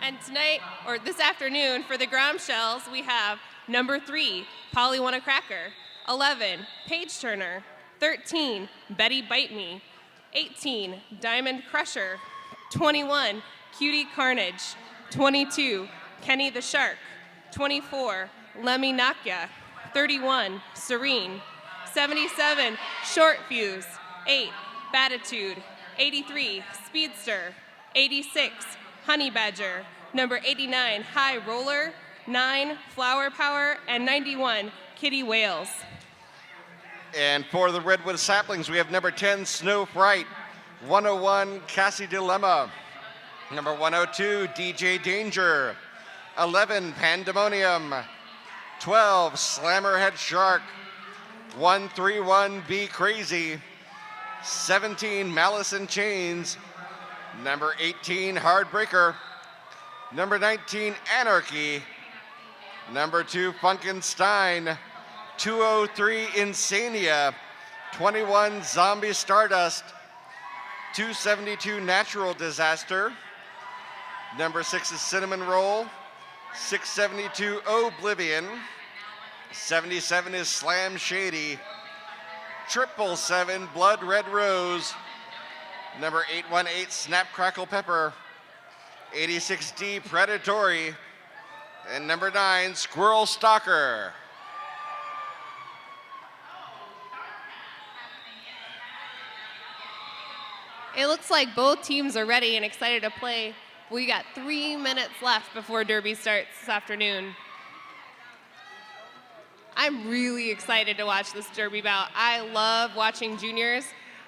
And tonight, or this afternoon, for the Grom Shells, we have number 3, Polly Want a Cracker, 11, Paige Turner, 13, Betty Bite Me, 18, Diamond Crusher, 21, Cutie Carnage, 22, Kenny the Shark, 24, Lemmy Nakya, 31, Serene, 77, Short Fuse, 8, Batitude, 83, Speedster, 86, Honey Badger, number 89, High Roller, 9, Flower Power, and 91, Kitty Wales. And for the Redwood Saplings, we have number 10, Snow Fright, 101, Cassie Dilemma, number 102, DJ Danger, 11, Pandemonium, 12, Slammerhead Shark, 131, Be Crazy, 17, Malice in Chains, number 18, Heartbreaker, number 19, Anarchy, number 2, Funkenstein, 203, Insania, 21, Zombie Stardust, 272, Natural Disaster, number 6 is Cinnamon Roll, 672, Oblivion, 77 is Slam Shady, 777, Blood Red Rose, number 818, Snap Crackle Pepper, 86D, Predatory, and number 9, Squirrel Stalker. It looks like both teams are ready and excited to play. We got 3 minutes left before Derby starts this afternoon. I'm really excited to watch this Derby bout. I love watching juniors.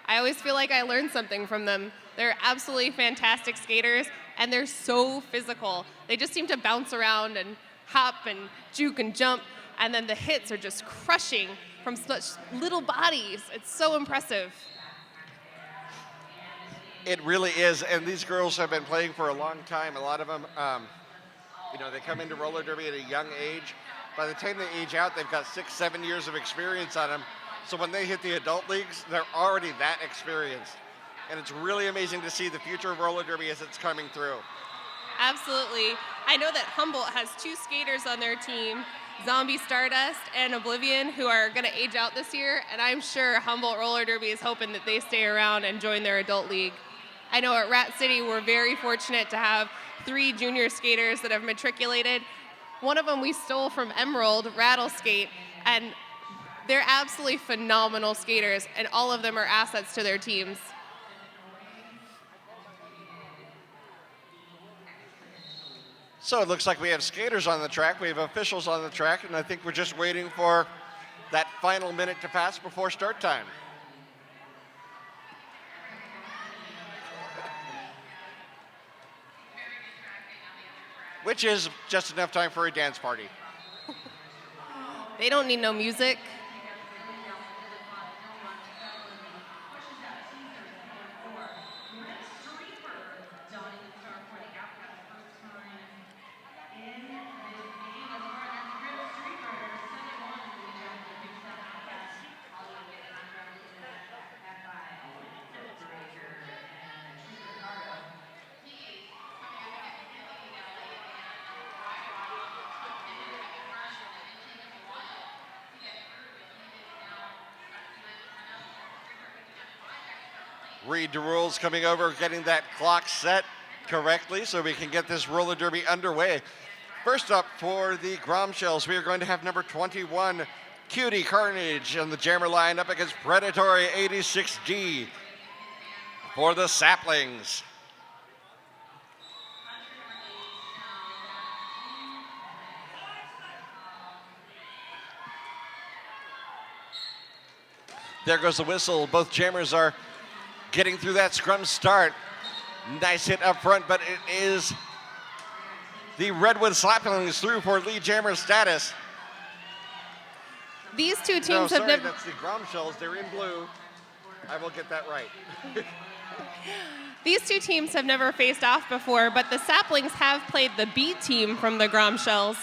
I always feel like I learn something from them. They're absolutely fantastic skaters, and they're so physical. They just seem to bounce around and hop and juke and jump, and then the hits are just crushing from such little bodies. It's so impressive. It really is, and these girls have been playing for a long time. A lot of them, they come into roller derby at a young age. By the time they age out, they've got 6-7 years of experience on them. So when they hit the adult leagues, they're already that experienced. And it's really amazing to see the future of roller derby as it's coming through. Absolutely. I know that Humboldt has 2 skaters on their team, Zombie Stardust and Oblivion, who are going to age out this year. And I'm sure Humboldt Roller Derby is hoping that they stay around and join their adult league. I know at Rat City, we're very fortunate to have 3 junior skaters that have matriculated. One of them we stole from Emerald, Rattle Skate, and they're absolutely phenomenal skaters, and all of them are assets to their teams. So it looks like we have skaters on the track, we have officials on the track, and I think we're just waiting for that final minute to pass before start time. Which is just enough time for a dance party. They don't need no music. Read the rules coming over, getting that clock set correctly so we can get this roller derby underway. First up for the Grom Shells, we are going to have number 21, Cutie Carnage, on the jammer line up against Predatory 86G. For the Saplings, there goes the whistle. Both jammers are getting through that scrum start. Nice hit up front, but it is the Redwood Saplings through for lead jammer status. These 2 teams have never... That's the Grom Shells. They're in blue. I will get that right. These 2 teams have never faced off before, but the Saplings have played the B team from the Grom Shells,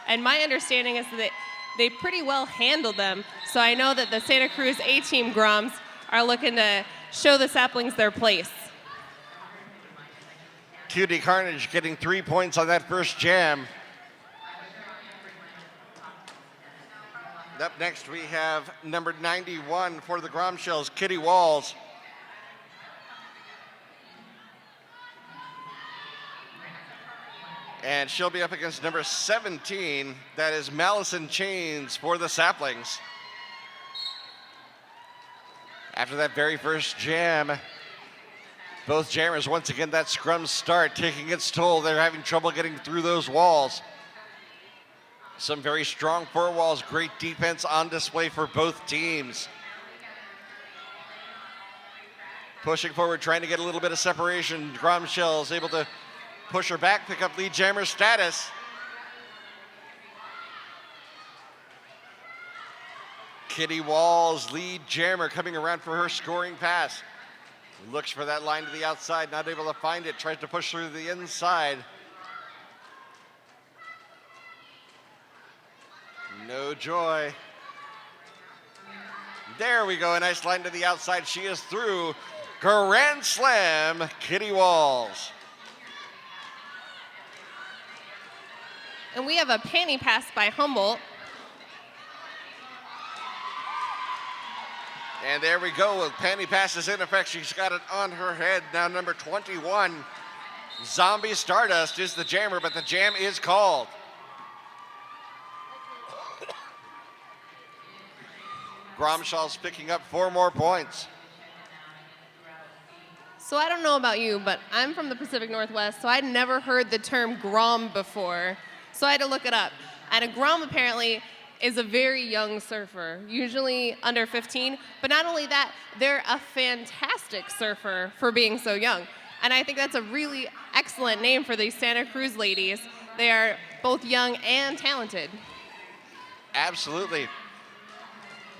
and my understanding is that they pretty well handled them. So I know that the Santa Cruz A team Groms are looking to show the Saplings their place. Cutie Carnage getting 3 points on that first jam. Up next, we have number 91 for the Gromshells, Kitty Walls. And she'll be up against number 17, that is Malice in Chains for the Saplings. After that very first jam, both jammers, once again, that scrum start taking its toll. They're having trouble getting through those walls. Some very strong four walls, great defense on display for both teams. Pushing forward, trying to get a little bit of separation. Gromshells able to push her back, pick up lead jammer status. Kitty Walls, lead jammer, coming around for her scoring pass. Looks for that line to the outside, not able to find it, tries to push through the inside. No joy. There we go, a nice line to the outside. She is through. Grand slam, Kitty Walls. And we have a panty pass by Humboldt. And there we go, with panty passes in effect. She's got it on her head. Now number 21, Zombie Stardust is the jammer, but the jam is called. Gromshells picking up 4 more points. So I don't know about you, but I'm from the Pacific Northwest, so I'd never heard the term Grom before. So I had to look it up. And a Grom apparently is a very young surfer, usually under 15. But not only that, they're a fantastic surfer for being so young. And I think that's a really excellent name for these Santa Cruz ladies. They are both young and talented. Absolutely.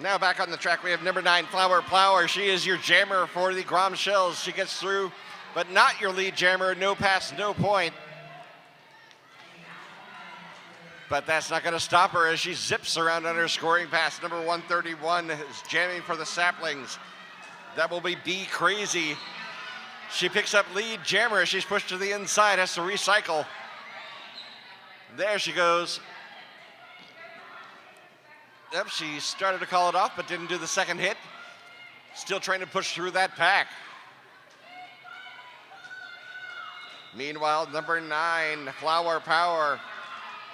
Now back on the track, we have number 9, Flower Plower. She is your jammer for the Gromshells. She gets through, but not your lead jammer. No pass, no point. But that's not going to stop her as she zips around on her scoring pass. Number 131 is jamming for the Saplings. That will be B Crazy. She picks up lead jammer as she's pushed to the inside, has to recycle. There she goes. Yep, she started to call it off, but didn't do the second hit. Still trying to push through that pack. Meanwhile, number 9, Flower Power,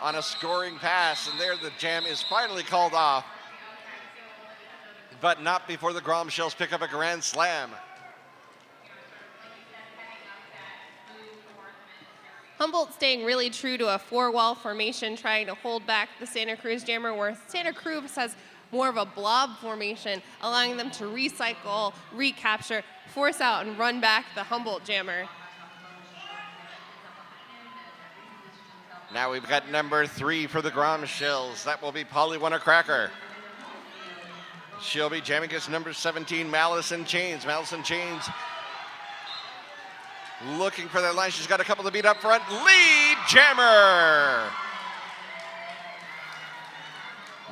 on a scoring pass, and there the jam is finally called off, but not before the Gromshells pick up a grand slam. Humboldt staying really true to a 4-wall formation, trying to hold back the Santa Cruz jammer, where Santa Cruz has more of a blob formation, allowing them to recycle, recapture, force out, and run back the Humboldt jammer. Now we've got number 3 for the Gromshells. That will be Polly Cracker. She'll be jamming against number 17, Malice in Chains. Malice in Chains looking for that line. She's got a couple to beat up front. Lead jammer.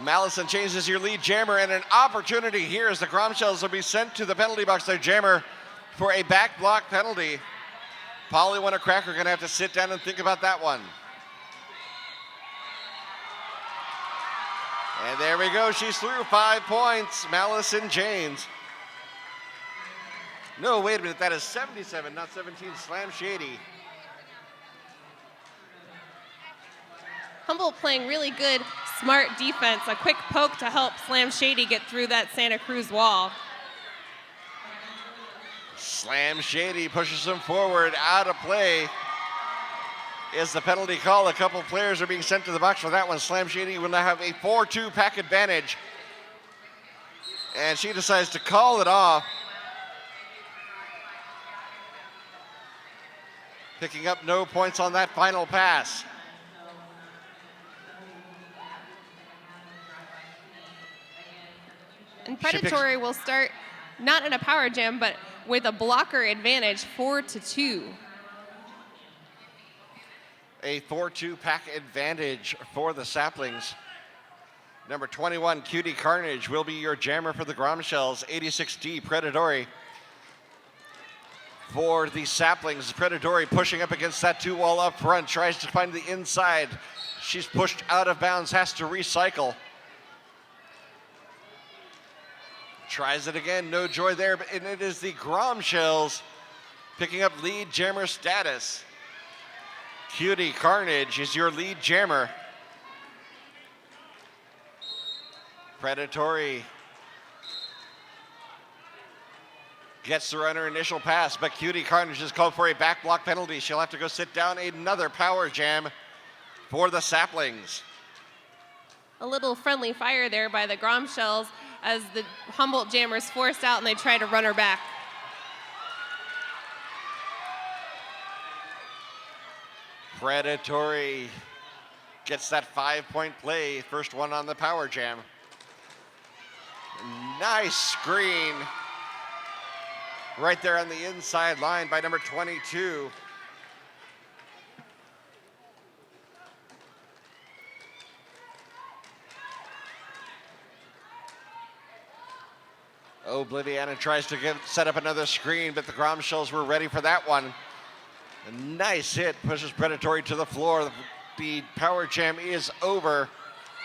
Malice in Chains is your lead jammer, and an opportunity here as the Gromshells will be sent to the penalty box. Their jammer for a back block penalty. Polly Cracker gonna have to sit down and think about that one. And there we go, she's through, 5 points, Malice in Chains. No, wait a minute, that is 77, not 17, Slam Shady. Humboldt playing really good, smart defense, a quick poke to help Slam Shady get through that Santa Cruz wall. Slam Shady pushes him forward, out of play is the penalty call. A couple players are being sent to the box for that one. Slam Shady will now have a 4-2 pack advantage. And she decides to call it off. Picking up no points on that final pass. And Predatory will start not in a power jam, but with a blocker advantage, 4-2. A 4-2 pack advantage for the Saplings. Number 21, Cutie Carnage, will be your jammer for the Gromshells. 86D, Predatory. for the Saplings. Predatory pushing up against that 2-wall up front, tries to find the inside. She's pushed out of bounds, has to recycle. Tries it again, no joy there, and it is the Gromshells picking up lead jammer status. Cutie Carnage is your lead jammer. Predatory gets the runner initial pass, but Cutie Carnage is called for a back block penalty. She'll have to go sit down. Another power jam for the Saplings. A little friendly fire there by the Gromshells as the Humboldt jammers forced out and they try to run her back. Predatory gets that 5-point play. First one on the power jam. Nice screen right there on the inside line by number 22. Obliviana tries to set up another screen, but the Gromshells were ready for that one. A nice hit, pushes Predatory to the floor. The power jam is over.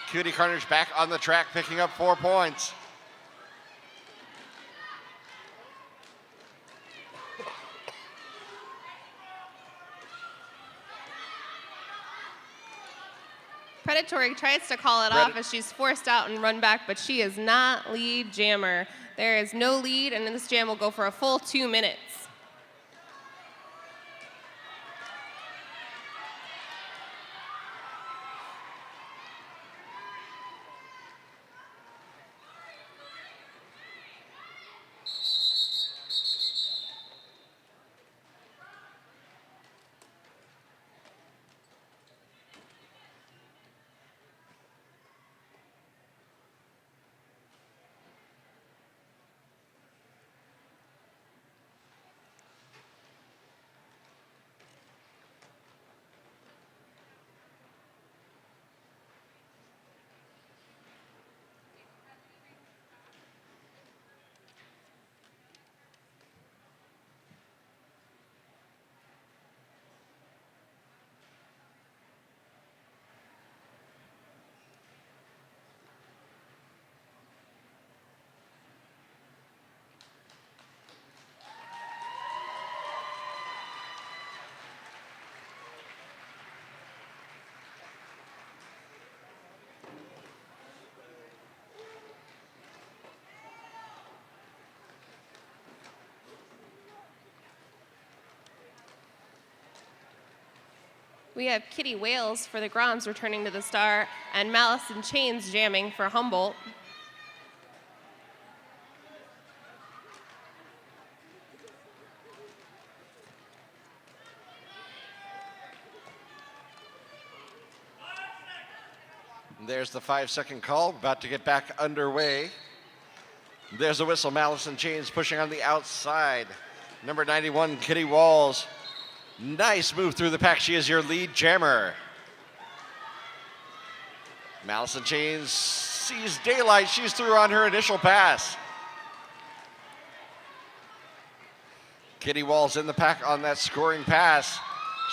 Cutie Carnage back on the track, picking up 4 points. Predatory tries to call it off as she's forced out and run back, but she is not lead jammer. There is no lead, and this jam will go for a full 2 minutes. We have Kitty Wales for the Groms returning to the star, and Malice in Chains jamming for Humboldt. There's the 5-second call, about to get back underway. There's a whistle. Malice in Chains pushing on the outside. Number 91, Kitty Walls. Nice move through the pack. She is your lead jammer. Malice in Chains sees daylight. She's through on her initial pass. Kitty Walls in the pack on that scoring pass.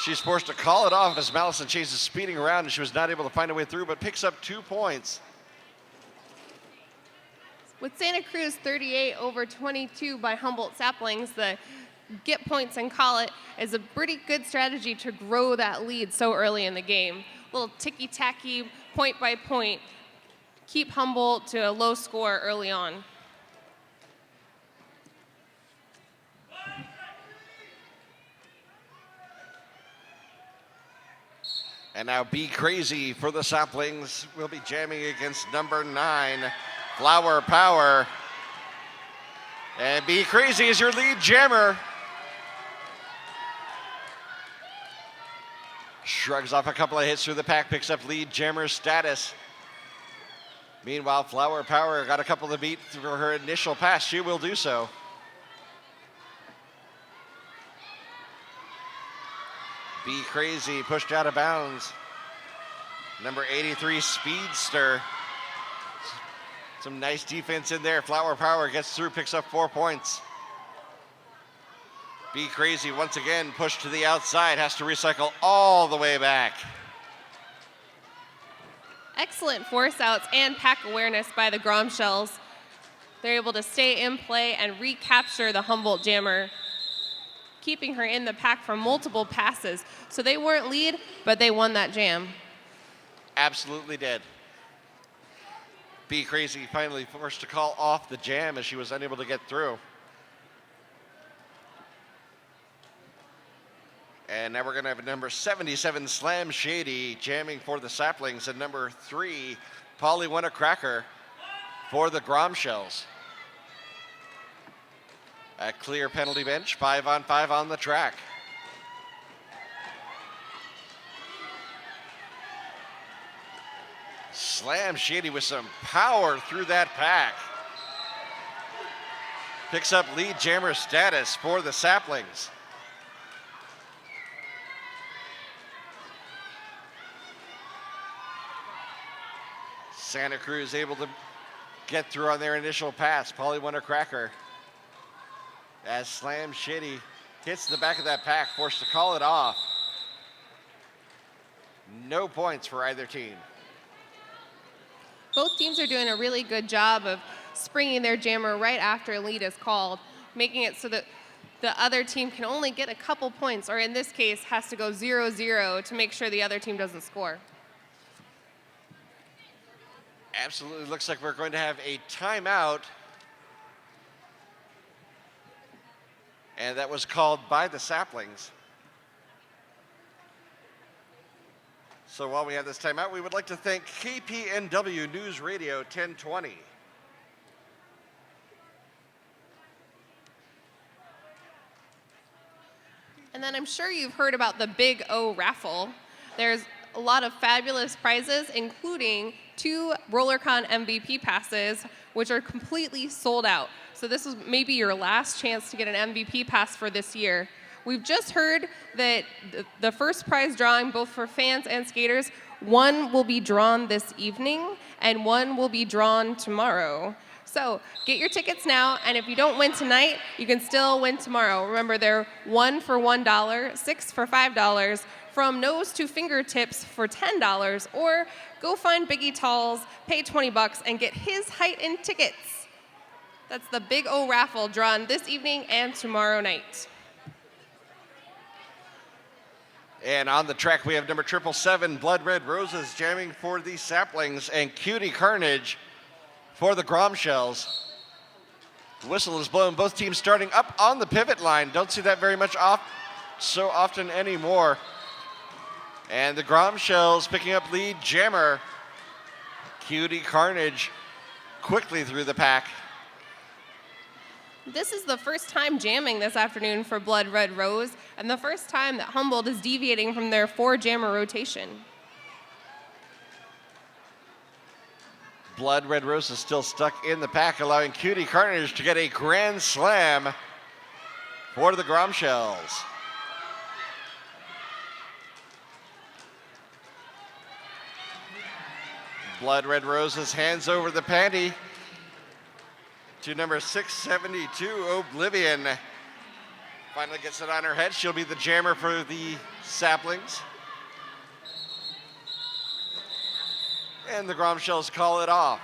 She's forced to call it off as Malice in Chains is speeding around and she was not able to find a way through, but picks up 2 points. With Santa Cruz 38 over 22 by Humboldt Saplings, the get points and call it is a pretty good strategy to grow that lead so early in the game. A little ticky-tacky, point by point, keep Humboldt to a low score early on. And now Be Crazy for the Saplings. We'll be jamming against number 9, Flower Power. And Be Crazy is your lead jammer. Shrugs off a couple of hits through the pack, picks up lead jammer status. Meanwhile, Flower Power got a couple to beat for her initial pass. She will do so. Be Crazy pushed out of bounds. Number 83, Speedster. Some nice defense in there. Flower Power gets through, picks up 4 points. Be Crazy once again pushed to the outside, has to recycle all the way back. Excellent force outs and pack awareness by the Grom Shells. They're able to stay in play and recapture the Humboldt jammer, keeping her in the pack for multiple passes. So they weren't lead, but they won that jam. Absolutely did. Be Crazy finally forced to call off the jam as she was unable to get through. And now we're going to have number 77, Slam Shady, jamming for the Saplings, and number 3, Polly Want a Cracker for the Grom Shells. A clear penalty bench, 5-on-5 on the track. Slam Shady with some power through that pack. Picks up lead jammer status for the Saplings. Santa Cruz able to get through on their initial pass. Polly Want a Cracker. As Slam Shady hits the back of that pack, forced to call it off. No points for either team. Both teams are doing a really good job of springing their jammer right after a lead is called, making it so that the other team can only get a couple points, or in this case, has to go 0-0 to make sure the other team doesn't score. Absolutely looks like we're going to have a timeout. And that was called by the Saplings. So while we have this timeout, we would like to thank KPNW News Radio 1020. And then I'm sure you've heard about the Big O raffle. There's a lot of fabulous prizes, including 2 RollerCon MVP passes, which are completely sold out. So this is maybe your last chance to get an MVP pass for this year. We've just heard that the first prize drawing, both for fans and skaters, one will be drawn this evening and one will be drawn tomorrow. So get your tickets now, and if you don't win tonight, you can still win tomorrow. Remember, they're 1 for $1, 6 for $5, from nose to fingertips for $10, or go find Biggie Talls, pay $20, and get his height in tickets. That's the Big O raffle drawn this evening and tomorrow night. And on the track, we have number 777, Blood Red Roses, jamming for the Saplings, and Cutie Carnage for the Grom Shells. The whistle is blown. Both teams starting up on the pivot line. Don't see that very much so often anymore. And the Grom Shells picking up lead jammer. Cutie Carnage quickly through the pack. This is the first time jamming this afternoon for Blood Red Rose, and the first time that Humboldt is deviating from their 4-jammer rotation. Blood Red Rose is still stuck in the pack, allowing Cutie Carnage to get a grand slam for the Grom Shells. Blood Red Roses hands over the panty to number 672, Oblivion. Finally gets it on her head. She'll be the jammer for the Saplings. And the Grom Shells call it off.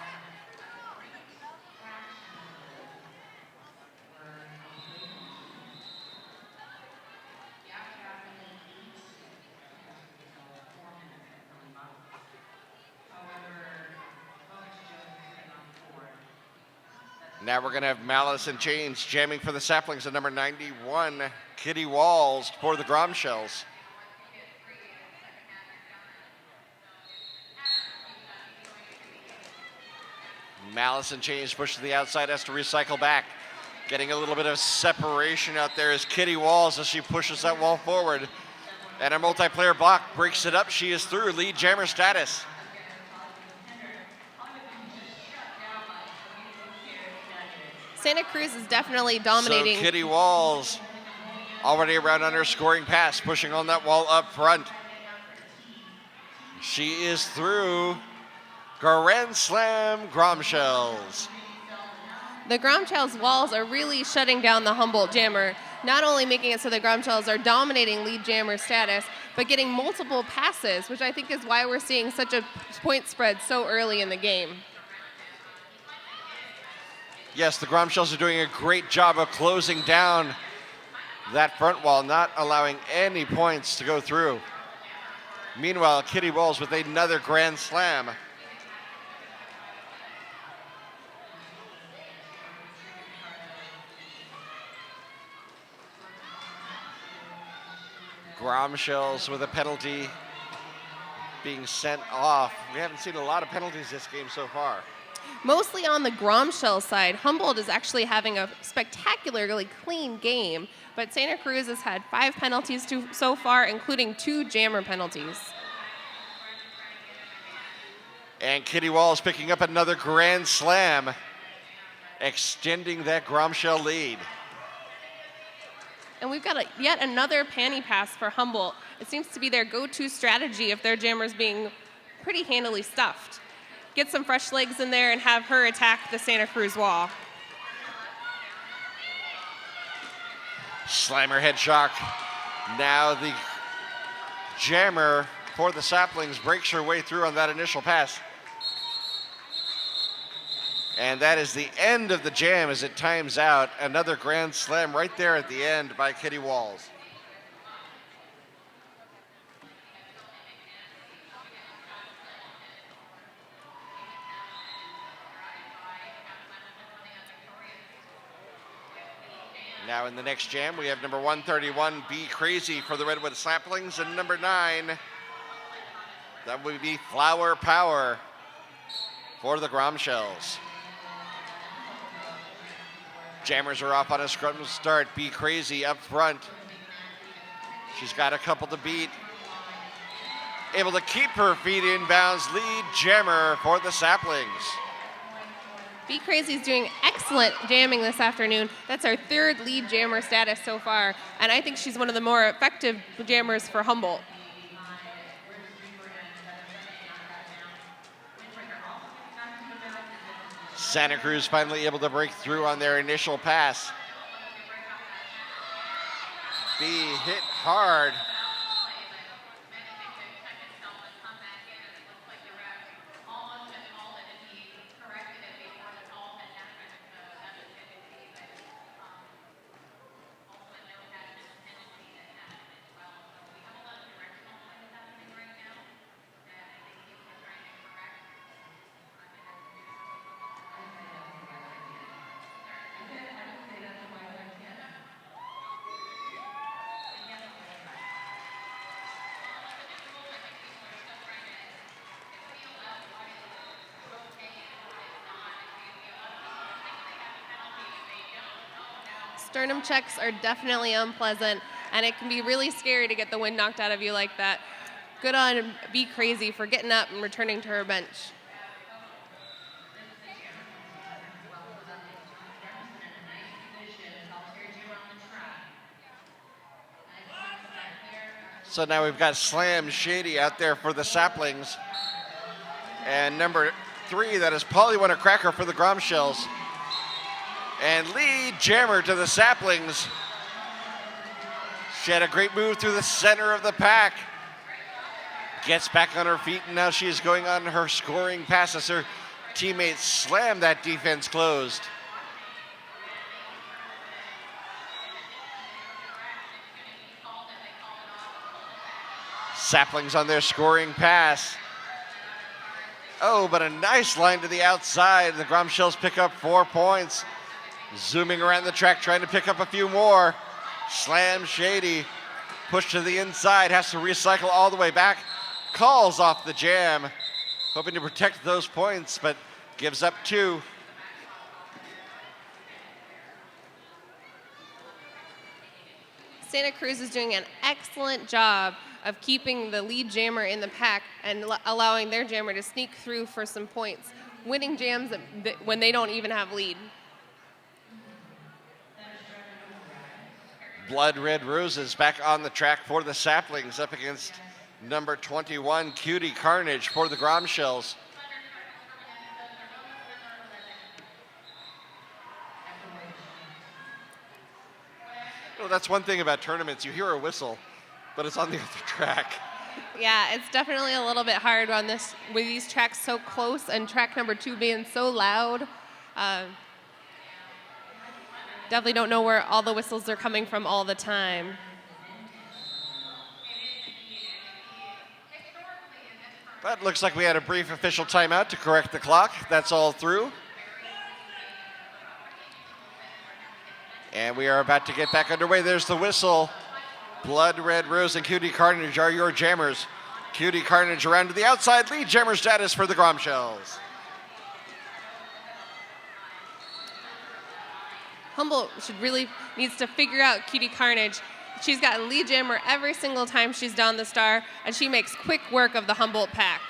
Now we're going to have Malice and Chains jamming for the Saplings at number 91, Kitty Walls for the Grom Shells. Malice and Chains push to the outside, has to recycle back. Getting a little bit of separation out there is Kitty Walls as she pushes that wall forward. And a multiplayer block breaks it up. She is through lead jammer status. Santa Cruz is definitely dominating. So Kitty Walls already around on her scoring pass, pushing on that wall up front. She is through. Grand Slam Grom Shells. The Gromshells walls are really shutting down the Humboldt jammer, not only making it so the Gromshells are dominating lead jammer status, but getting multiple passes, which I think is why we're seeing such a point spread so early in the game. Yes, the Gromshells are doing a great job of closing down that front wall, not allowing any points to go through. Meanwhile, Kitty Walls with another grand slam. Gromshells with a penalty being sent off. We haven't seen a lot of penalties this game so far. Mostly on the Gromshell side, Humboldt is actually having a spectacularly clean game, but Santa Cruz has had 5 penalties so far, including 2 jammer penalties. And Kitty Walls picking up another grand slam, extending that Gromshell lead. And we've got yet another panty pass for Humboldt. It seems to be their go-to strategy if their jammer's being pretty handily stuffed. Get some fresh legs in there and have her attack the Santa Cruz wall. Slammer head shock. Now the jammer for the Saplings breaks her way through on that initial pass. And that is the end of the jam as it times out. Another grand slam right there at the end by Kitty Walls. Now in the next jam, we have number 131, Be Crazy for the Redwood Saplings, and number 9, that would be Flower Power for the Gromshells. Jammers are off on a scrum start. Be Crazy up front. She's got a couple to beat. Able to keep her feet in bounds. Lead jammer for the Saplings. Be Crazy's doing excellent jamming this afternoon. That's our 3rd lead jammer status so far, and I think she's one of the more effective jammers for Humboldt. Santa Cruz finally able to break through on their initial pass. Be hit hard. Sternum checks are definitely unpleasant, and it can be really scary to get the wind knocked out of you like that. Good on Be Crazy for getting up and returning to her bench. So now we've got Slam Shady out there for the Saplings. And number 3, that is Polly Want a Cracker for the Gromshells. And lead jammer to the Saplings. She had a great move through the center of the pack. Gets back on her feet, and now she is going on her scoring pass as her teammates slam that defense closed. Saplings on their scoring pass. Oh, but a nice line to the outside. The Gromshells pick up 4 points. Zooming around the track, trying to pick up a few more. Slam Shady. Push to the inside, has to recycle all the way back. Calls off the jam. Hoping to protect those points, but gives up 2. Santa Cruz is doing an excellent job of keeping the lead jammer in the pack and allowing their jammer to sneak through for some points, winning jams when they don't even have lead. Blood Red Roses back on the track for the Saplings up against number 21, Cutie Carnage, for the Gromshells. that's one thing about tournaments. You hear a whistle, but it's on the other track. Yeah, it's definitely a little bit hard on this with these tracks so close and track number 2 being so loud. Definitely don't know where all the whistles are coming from all the time. But looks like we had a brief official timeout to correct the clock. That's all through. And we are about to get back underway. There's the whistle. Blood Red Rose and Cutie Carnage are your jammers. Cutie Carnage around to the outside, lead jammer status for the Grom Shells. Humboldt needs to figure out Cutie Carnage. She's got a lead jammer every single time she's down the star, and she makes quick work of the Humboldt pack.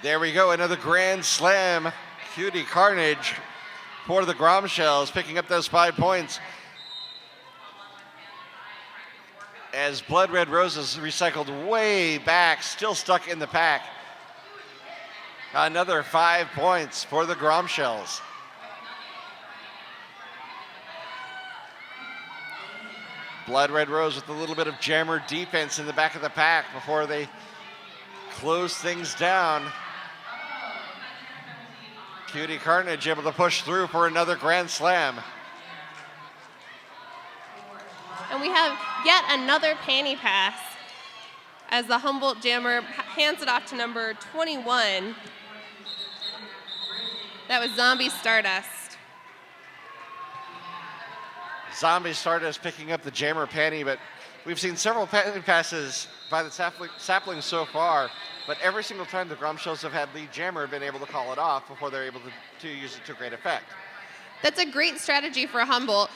There we go, another grand slam. Cutie Carnage for the Grom Shells, picking up those 5 points. As Blood Red Rose is recycled way back, still stuck in the pack. Another 5 points for the Grom Shells. Blood Red Rose with a little bit of jammer defense in the back of the pack before they close things down. Cutie Carnage able to push through for another grand slam. And we have yet another panty pass as the Humboldt jammer hands it off to number 21. That was Zombie Stardust. Zombie Stardust picking up the jammer panty, but we've seen several panty passes by the saplings so far, but every single time the Grom Shells have had lead jammer been able to call it off before they're able to use it to great effect. That's a great strategy for Humboldt.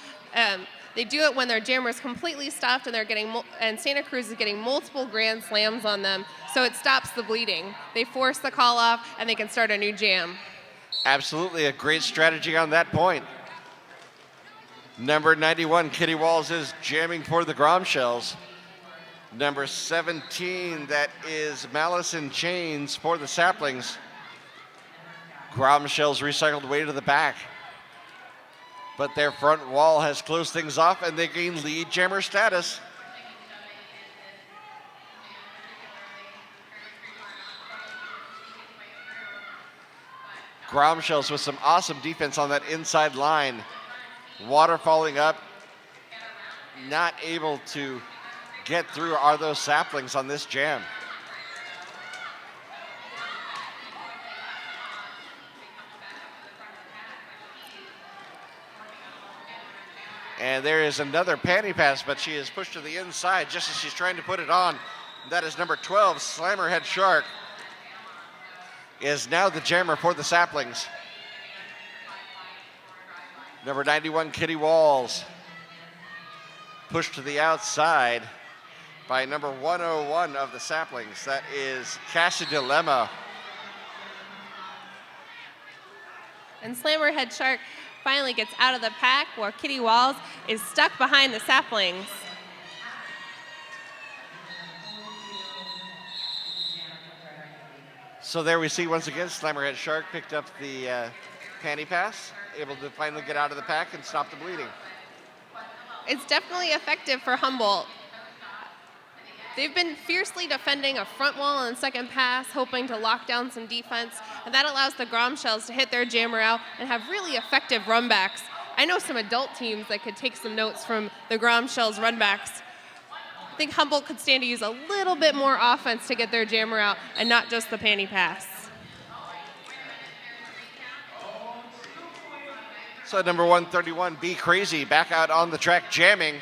They do it when their jammer is completely stopped and and Santa Cruz is getting multiple grand slams on them, so it stops the bleeding. They force the call off and they can start a new jam. Absolutely a great strategy on that point. Number 91, Kitty Walls, is jamming for the Grom Shells. Number 17, that is Malice in Chains for the Saplings. Grom Shells recycled way to the back. But their front wall has closed things off and they gain lead jammer status. Grom Shells with some awesome defense on that inside line. Water falling up, not able to get through are those saplings on this jam. And there is another panty pass, but she is pushed to the inside just as she's trying to put it on. That is number 12, Slammerhead Shark, is now the jammer for the saplings. Number 91, Kitty Walls, pushed to the outside by number 101 of the saplings. That is Cassie Dilemma. And Slammerhead Shark finally gets out of the pack while Kitty Walls is stuck behind the saplings. So there we see once again Slammerhead Shark picked up the panty pass, able to finally get out of the pack and stop the bleeding. It's definitely effective for Humboldt. They've been fiercely defending a front wall on the second pass, hoping to lock down some defense, and that allows the Grom Shells to hit their jammer out and have really effective runbacks. I know some adult teams that could take some notes from the Grom Shells runbacks. I think Humboldt could stand to use a little bit more offense to get their jammer out and not just the panty pass. So number 131, Be Crazy, back out on the track jamming.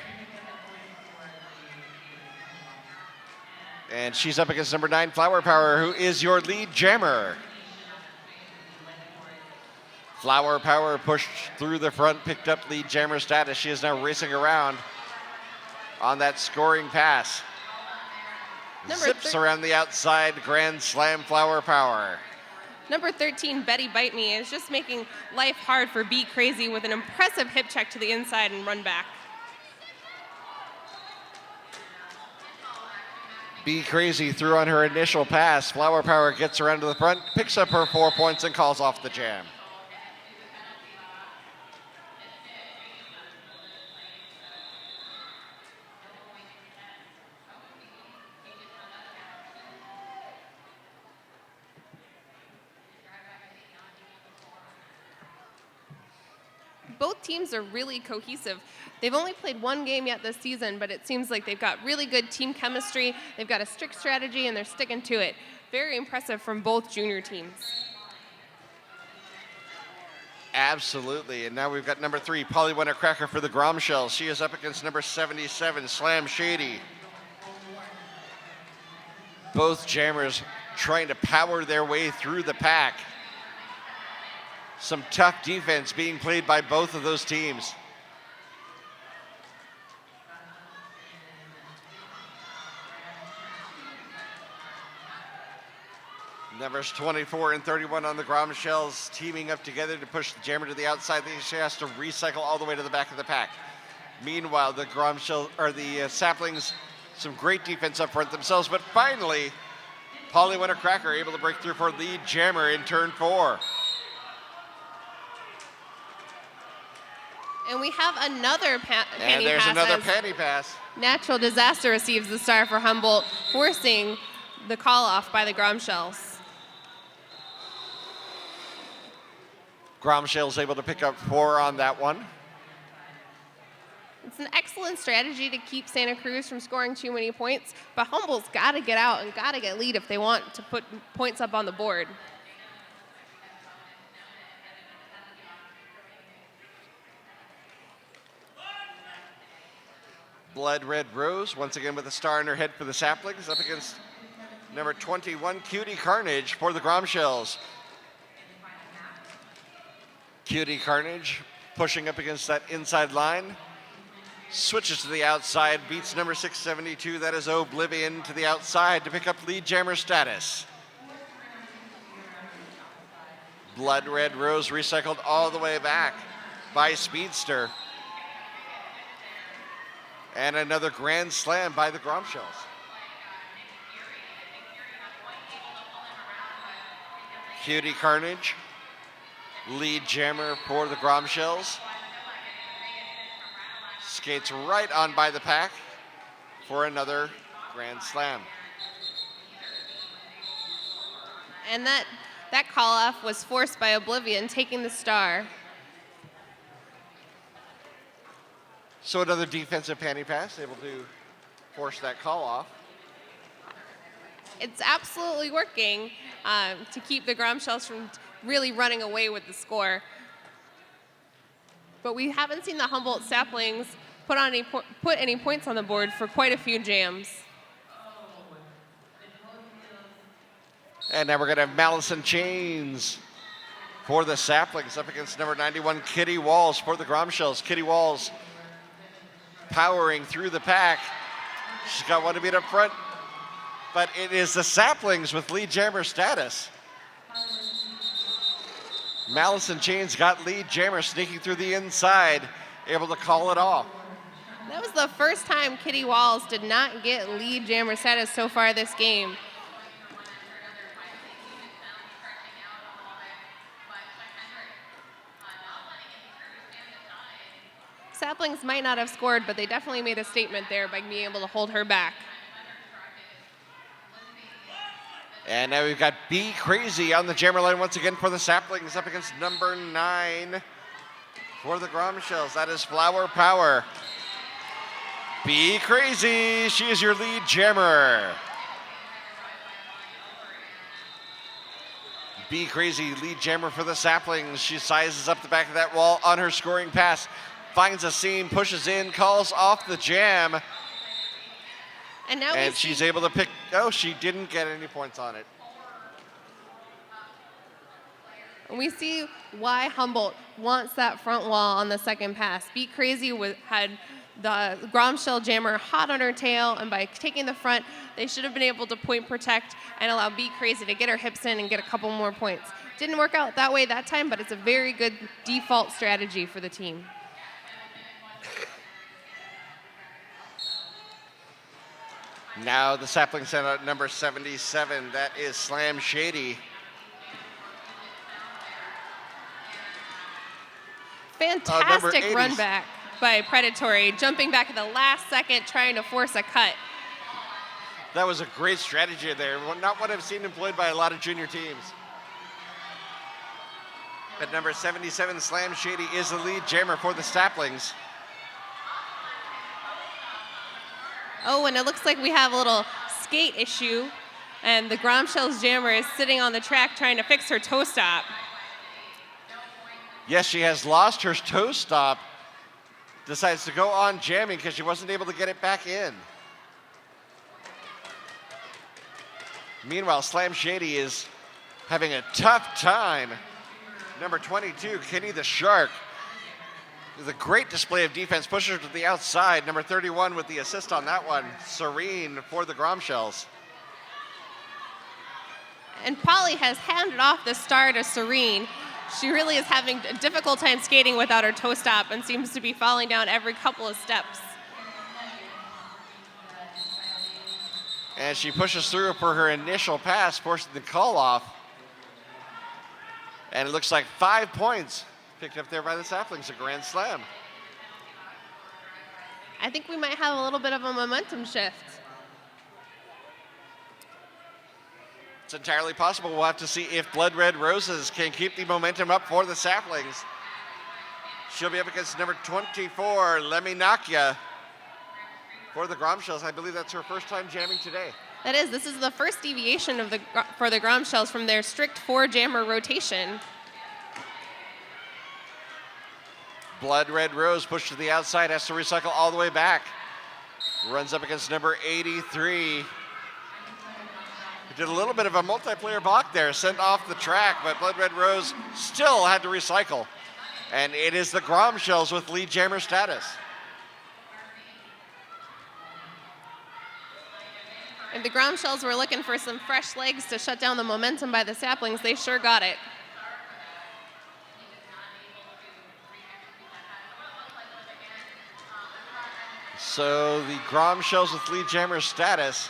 And she's up against number 9, Flower Power, who is your lead jammer. Flower Power pushed through the front, picked up lead jammer status. She is now racing around on that scoring pass. Zips around the outside, grand slam Flower Power. Number 13, Betty Bite Me, is just making life hard for Be Crazy with an impressive hip check to the inside and run back. Be Crazy threw on her initial pass. Flower Power gets around to the front, picks up her 4 points and calls off the jam. both teams are really cohesive. They've only played one game yet this season, but it seems like they've got really good team chemistry. They've got a strict strategy, and they're sticking to it. Very impressive from both junior teams. Absolutely. And now we've got number 3, Polly Winter Cracker for the Grom Shells. She is up against number 77, Slam Shady. Both jammers trying to power their way through the pack. Some tough defense being played by both of those teams. Numbers 24 and 31 on the Grom Shells teaming up together to push the jammer to the outside. She has to recycle all the way to the back of the pack. Meanwhile, the Grom Shell or the Saplings, some great defense up front themselves, but finally, Polly Winter Cracker able to break through for lead jammer in turn 4. And we have another panty pass. And there's another panty pass. Natural Disaster receives the star for Humboldt, forcing the call off by the Grom Shells. Grom Shells able to pick up 4 on that one. It's an excellent strategy to keep Santa Cruz from scoring too many points, but Humboldt's got to get out and got to get lead if they want to put points up on the board. Blood Red Rose, once again with a star in her head for the Saplings, up against number 21, Cutie Carnage for the Grom Shells. Cutie Carnage pushing up against that inside line. Switches to the outside, beats number 672, that is Oblivion, to the outside to pick up lead jammer status. Blood Red Rose recycled all the way back by Speedster. And another grand slam by the Grom Shells. Cutie Carnage, lead jammer for the Grom Shells. Skates right on by the pack for another grand slam. And that call-off was forced by Oblivion, taking the star. So another defensive panty pass, able to force that call off. It's absolutely working to keep the Grom Shells from really running away with the score. But we haven't seen the Humboldt Saplings put any points on the board for quite a few jams. And now we're going to have Malice and Chains for the Saplings up against number 91, Kitty Walls for the Grom Shells. Kitty Walls powering through the pack. She's got one to beat up front, but it is the Saplings with lead jammer status. Malice and Chains got lead jammer sneaking through the inside, able to call it off. That was the first time Kitty Walls did not get lead jammer status so far this game. Saplings might not have scored, but they definitely made a statement there by being able to hold her back. And now we've got Be Crazy on the jammer line once again for the Saplings up against number 9 for the Grom Shells. That is Flower Power. Be Crazy, she is your lead jammer. Be Crazy, lead jammer for the Saplings. She sizes up the back of that wall on her scoring pass. Finds a seam, pushes in, calls off the jam. And now she's able to pick, she didn't get any points on it. We see why Humboldt wants that front wall on the second pass. Be Crazy had the Grom Shell jammer hot on her tail, and by taking the front, they should have been able to point protect and allow Be Crazy to get her hips in and get a couple more points. Didn't work out that way that time, but it's a very good default strategy for the team. Now the Sapling sent out number 77. That is Slam Shady. Fantastic run back by Predatory, jumping back at the last second, trying to force a cut. That was a great strategy there. Not what I've seen employed by a lot of junior teams. At number 77, Slam Shady is the lead jammer for the Saplings. Oh, and it looks like we have a little skate issue, and the Gromshells jammer is sitting on the track trying to fix her toe stop. Yes, she has lost her toe stop. Decides to go on jamming because she wasn't able to get it back in. Meanwhile, Slam Shady is having a tough time. Number 22, Kenny the Shark, with a great display of defense, pushes her to the outside. Number 31 with the assist on that one, Serene for the Gromshells. And Polly has handed off the star to Serene. She really is having a difficult time skating without her toe stop and seems to be falling down every couple of steps. And she pushes through for her initial pass, forcing the call off. And it looks like 5 points picked up there by the Saplings, a grand slam. I think we might have a little bit of a momentum shift. It's entirely possible. We'll have to see if Blood Red Roses can keep the momentum up for the Saplings. She'll be up against number 24, Leminakia, for the Gromshells. I believe that's her first time jamming today. That is. This is the first deviation for the Gromshells from their strict 4-jammer rotation. Blood Red Rose pushed to the outside, has to recycle all the way back. Runs up against number 83. Did a little bit of a multiplayer block there, sent off the track, but Blood Red Rose still had to recycle. And it is the Gromshells with lead jammer status. If the Gromshells were looking for some fresh legs to shut down the momentum by the Saplings, they sure got it. So the Gromshells with lead jammer status.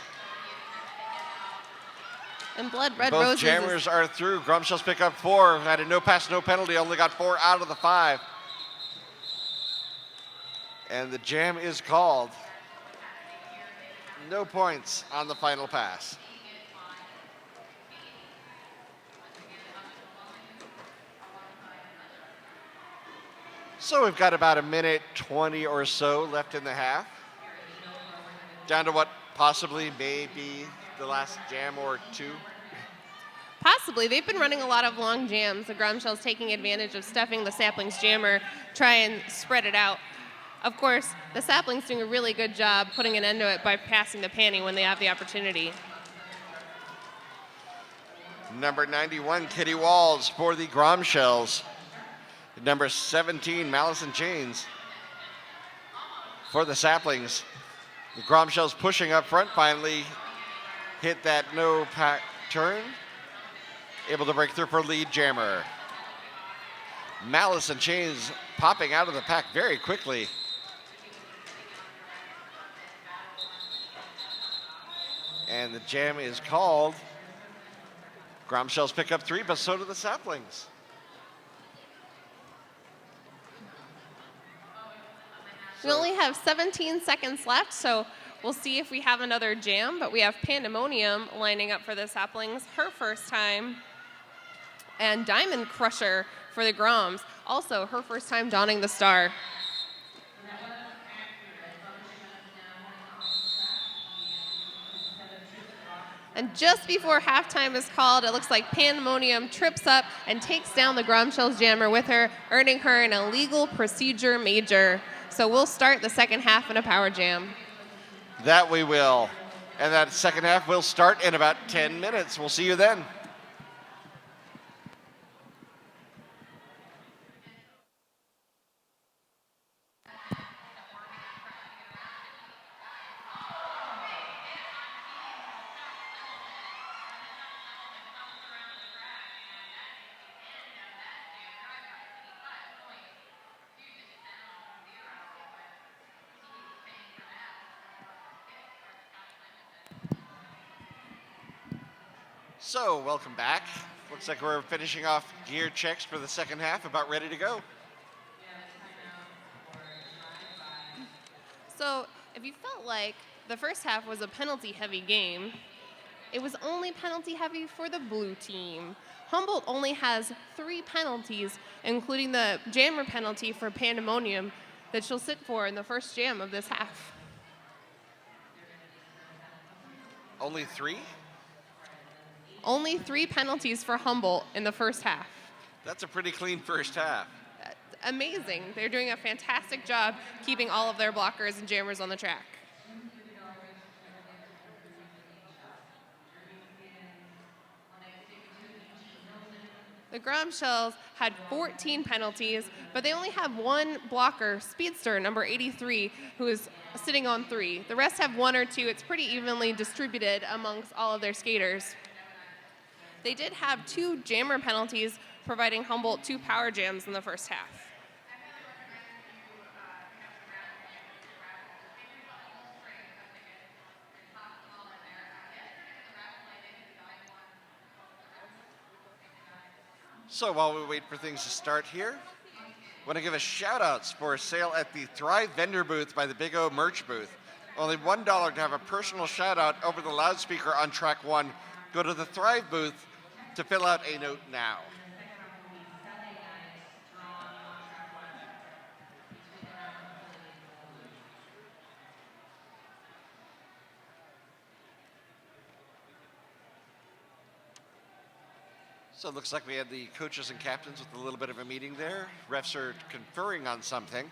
And Blood Red Both Roses. jammers are through. Gromshells pick up 4. Had a no pass, no penalty. Only got 4 out of the 5. And the jam is called. No points on the final pass. So we've got about a minute 20 or so left in the half. Down to what possibly may be the last jam or two. Possibly. They've been running a lot of long jams. The Gromshells taking advantage of stuffing the Saplings jammer, try and spread it out. Of course, the Saplings doing a really good job putting an end to it by passing the panty when they have the opportunity. Number 91, Kitty Walls for the Gromshells. Number 17, Malice and Chains for the Saplings. The Gromshells pushing up front, finally hit that no pack turn. Able to break through for lead jammer. Malice and Chains popping out of the pack very quickly. And the jam is called. Gromshells pick up 3, but so do the Saplings. We only have 17 seconds left, so we'll see if we have another jam, but we have Pandemonium lining up for the Saplings, her first time, and Diamond Crusher for the Groms, also her first time donning the star. And just before halftime is called, it looks like Pandemonium trips up and takes down the Gromshells jammer with her, earning her an illegal procedure major. So we'll start the second half in a power jam. That we will. And that second half will start in about 10 minutes. We'll see you then. So, welcome back. Looks like we're finishing off gear checks for the second half, about ready to go. So if you felt like the first half was a penalty-heavy game, it was only penalty heavy for the blue team. Humboldt only has 3 penalties, including the jammer penalty for Pandemonium that she'll sit for in the first jam of this half. Only 3? Only 3 penalties for Humboldt in the first half. That's a pretty clean first half. Amazing. They're doing a fantastic job keeping all of their blockers and jammers on the track. The Gromshells had 14 penalties, but they only have 1 blocker, Speedster, number 83, who is sitting on 3. The rest have 1 or 2. It's pretty evenly distributed amongst all of their skaters. They did have 2 jammer penalties, providing Humboldt 2 power jams in the first half. So while we wait for things to start here, I want to give a shout outs for a sale at the Thrive vendor booth by the Big O merch booth. Only $1 to have a personal shout out over the loudspeaker on track 1. Go to the Thrive booth to fill out a note now. So it looks like we had the coaches and captains with a little bit of a meeting there. Refs are conferring on something.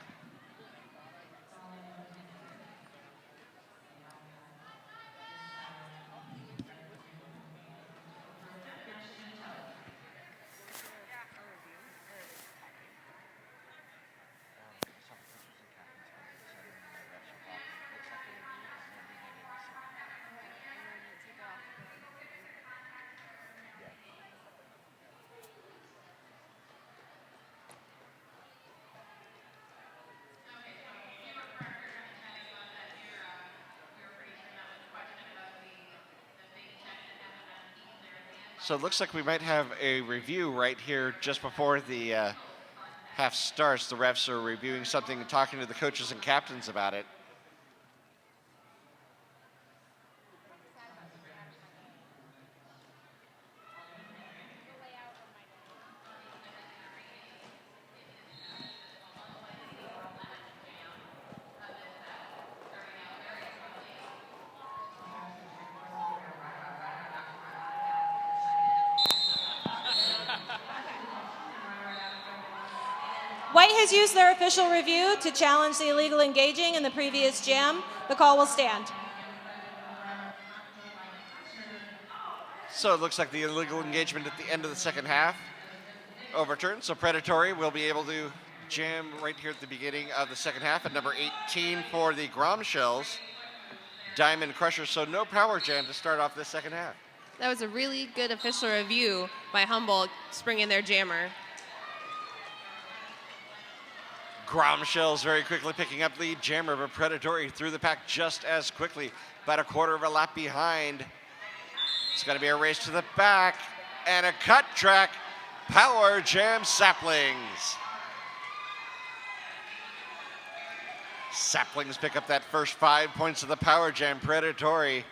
So it looks like we might have a review right here just before the half starts. The refs are reviewing something and talking to the coaches and captains about it. White has used their official review to challenge the illegal engaging in the previous jam. The call will stand. So it looks like the illegal engagement at the end of the second half overturned. So Predatory will be able to jam right here at the beginning of the second half at number 18 for the Gromshells, Diamond Crusher. So no power jam to start off this second half. That was a really good official review by Humboldt, springing their jammer. Gromshells very quickly picking up lead. Jammer, but Predatory through the pack just as quickly, about a quarter of a lap behind. It's going to be a race to the back and a cut track. Power jam Saplings. Saplings pick up that first 5 points of the power jam. Predatory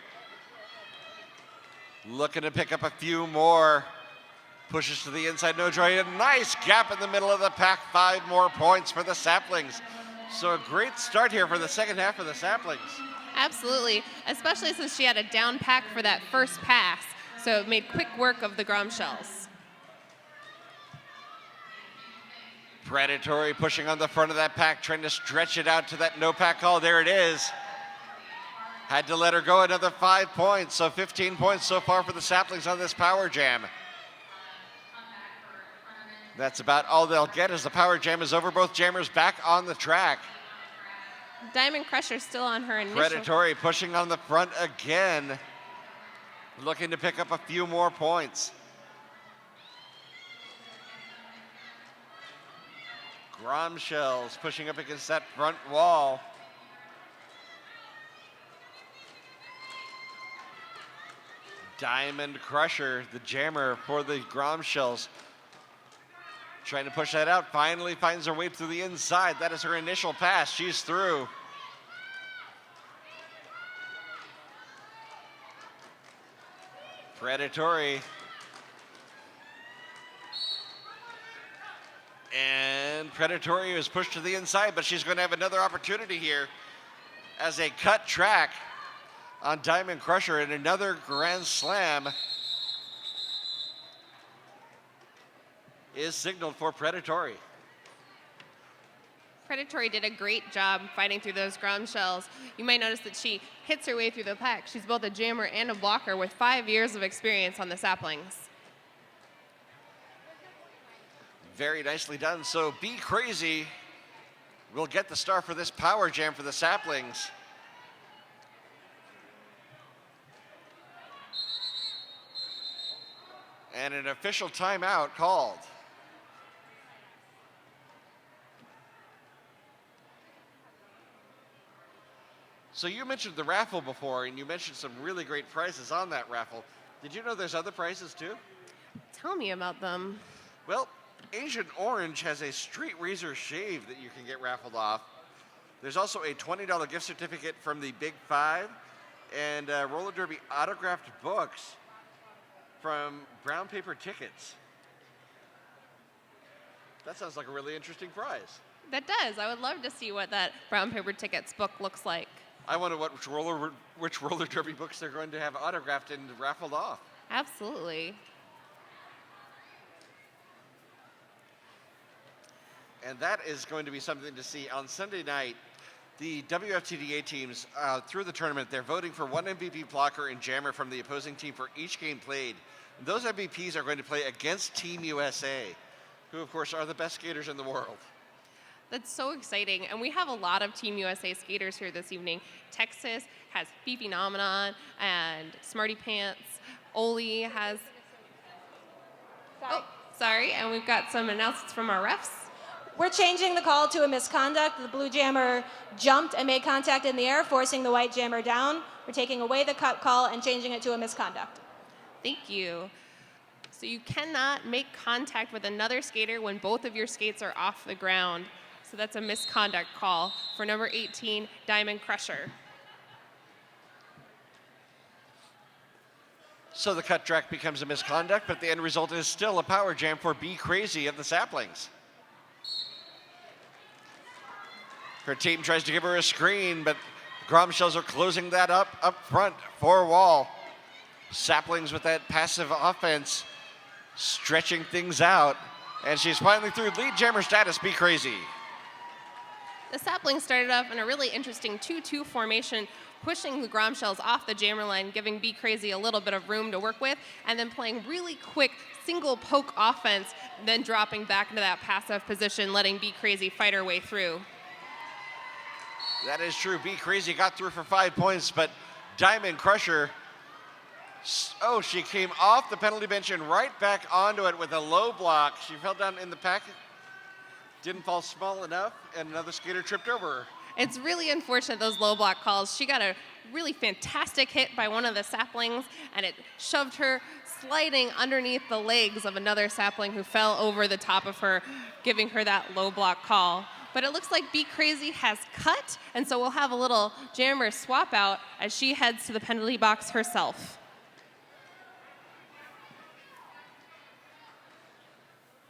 looking to pick up a few more. Pushes to the inside, no joy. A nice gap in the middle of the pack. 5 more points for the Saplings. So a great start here for the second half of the Saplings. Absolutely, especially since she had a down pack for that first pass. So it made quick work of the Gromshells. Predatory pushing on the front of that pack, trying to stretch it out to that no pack call. There it is. Had to let her go another 5 points. So 15 points so far for the Saplings on this power jam. That's about all they'll get as the power jam is over. Both jammers back on the track. Diamond Crusher still on her initial. Predatory pushing on the front again. Looking to pick up a few more points. Gromshells pushing up against that front wall. Diamond Crusher, the jammer for the Gromshells, trying to push that out, finally finds her way through the inside. That is her initial pass. She's through. Predatory. And Predatory is pushed to the inside, but she's going to have another opportunity here as a cut track on Diamond Crusher and another grand slam is signaled for Predatory. Predatory did a great job fighting through those ground shells. You might notice that she hits her way through the pack. She's both a jammer and a blocker with 5 years of experience on the saplings. Very nicely done. So Be Crazy will get the star for this power jam for the saplings. And an official timeout called. So you mentioned the raffle before, and you mentioned some really great prizes on that raffle. Did you know there's other prizes too? Tell me about them. Well, Agent Orange has a straight razor shave that you can get raffled off. There's also a $20 gift certificate from the Big Five and roller derby autographed books from Brown Paper Tickets. That sounds like a really interesting prize. That does. I would love to see what that Brown Paper Tickets book looks like. I wonder which roller derby books they're going to have autographed and raffled off. Absolutely. And that is going to be something to see on Sunday night. The WFTDA teams through the tournament, they're voting for one MVP blocker and jammer from the opposing team for each game played. And those MVPs are going to play against Team USA, who of course are the best skaters in the world. That's so exciting. And we have a lot of Team USA skaters here this evening. Texas has Fifi Phenomenon and Smarty Pants. Oli has... Oh, sorry. And we've got some announcements from our refs. We're changing the call to a misconduct. The blue jammer jumped and made contact in the air, forcing the white jammer down. We're taking away the cut call and changing it to a misconduct. Thank you. So you cannot make contact with another skater when both of your skates are off the ground. So that's a misconduct call for number 18, Diamond Crusher. So the cut track becomes a misconduct, but the end result is still a power jam for Be Crazy of the Saplings. Her team tries to give her a screen, but Grom shells are closing that up front for Wall. Saplings with that passive offense, stretching things out, and she's finally through lead jammer status. Be Crazy. The Saplings started off in a really interesting 2-2 formation, pushing the Grom shells off the jammer line, giving Be Crazy a little bit of room to work with, and then playing really quick single poke offense, then dropping back into that passive position, letting Be Crazy fight her way through. That is true. Be Crazy got through for 5 points, but Diamond Crusher, oh, she came off the penalty bench and right back onto it with a low block. She fell down in the pack, didn't fall small enough, and another skater tripped over her. It's really unfortunate, those low block calls. She got a really fantastic hit by one of the saplings, and it shoved her sliding underneath the legs of another sapling who fell over the top of her, giving her that low block call. But it looks like Be Crazy has cut, and so we'll have a little jammer swap out as she heads to the penalty box herself.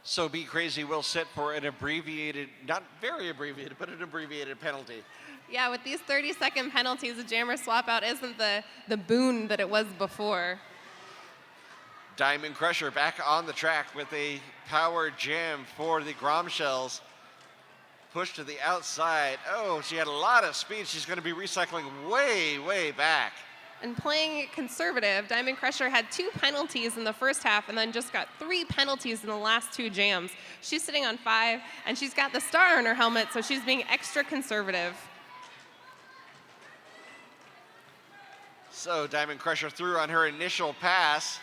So Be Crazy will sit for an abbreviated, not very abbreviated, but an abbreviated penalty. Yeah, with these 30-second penalties, a jammer swap out isn't the boon that it was before. Diamond Crusher back on the track with a power jam for the Grom shells. Push to the outside. Oh, she had a lot of speed. She's going to be recycling way, way back. And playing it conservative, Diamond Crusher had 2 penalties in the first half and then just got 3 penalties in the last 2 jams. She's sitting on 5, and she's got the star on her helmet, so she's being extra conservative. So Diamond Crusher threw on her initial pass.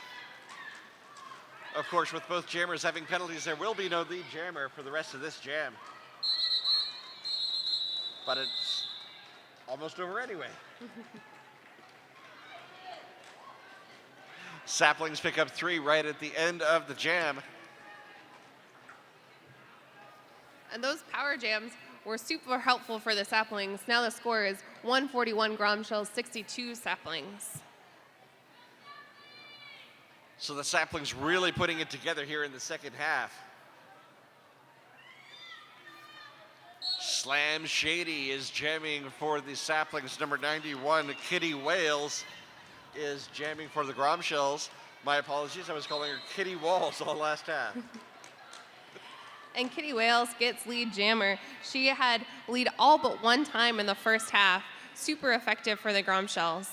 Of course, with both jammers having penalties, there will be no lead jammer for the rest of this jam. But it's almost over anyway. Saplings pick up 3 right at the end of the jam. And those power jams were super helpful for the saplings. Now the score is 141 Grom shells, 62 saplings. So the Saplings really putting it together here in the second half. Slam Shady is jamming for the Saplings. Number 91, Kitty Wales, is jamming for the Gromshells. My apologies, I was calling her Kitty Walls all last half. And Kitty Wales gets lead jammer. She had lead all but one time in the first half. Super effective for the Gromshells.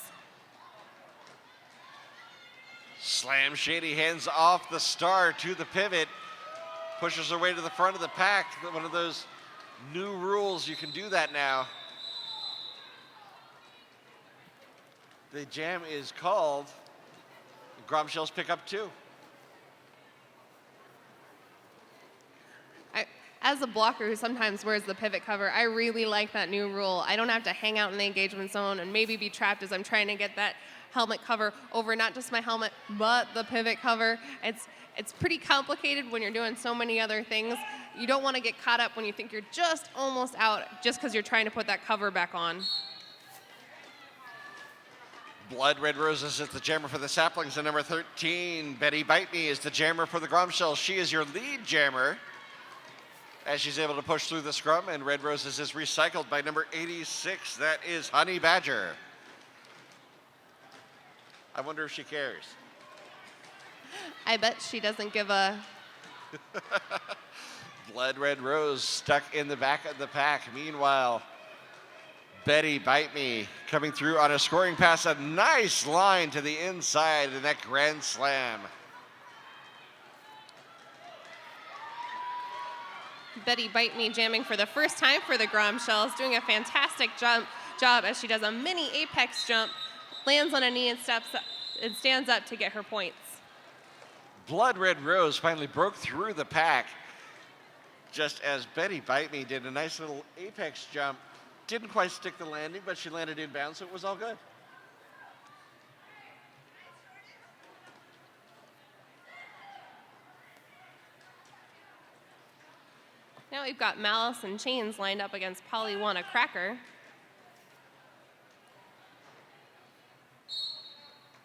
Slam Shady hands off the star to the pivot, pushes her way to the front of the pack. One of those new rules, you can do that now. The jam is called. Gromshells pick up 2. As a blocker who sometimes wears the pivot cover, I really like that new rule. I don't have to hang out in the engagement zone and maybe be trapped as I'm trying to get that helmet cover over not just my helmet, but the pivot cover. It's pretty complicated when you're doing so many other things. You don't want to get caught up when you think you're just almost out just because you're trying to put that cover back on. Blood Red Roses is the jammer for the Saplings, and number 13, Betty Bite Me, is the jammer for the Gromshells. She is your lead jammer as she's able to push through the scrum, and Red Roses is recycled by number 86. That is Honey Badger. I wonder if she cares. I bet she doesn't give a... Blood Red Rose stuck in the back of the pack. Meanwhile, Betty Bite Me coming through on a scoring pass. A nice line to the inside in that grand slam. Betty Bite Me jamming for the first time for the Gromshells, doing a fantastic job as she does a mini apex jump, lands on a knee and stands up to get her points. Blood Red Rose finally broke through the pack, just as Betty Bite Me did a nice little apex jump. Didn't quite stick the landing, but she landed inbounds, so it was all good. Now we've got Malice and Chains lined up against Polly Want a Cracker.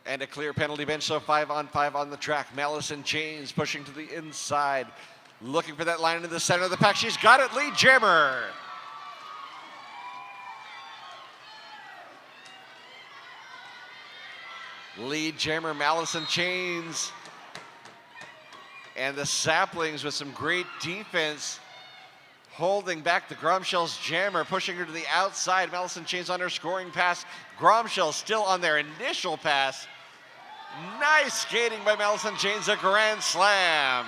And a clear penalty bench, so 5-on-5 on the track. Malice and Chains pushing to the inside, looking for that line in the center of the pack. She's got it, lead jammer. Lead jammer, Malice and Chains. And the Saplings with some great defense, holding back the Gromshells jammer, pushing her to the outside. Malice and Chains on her scoring pass. Gromshells still on their initial pass. Nice skating by Malice and Chains, a grand slam.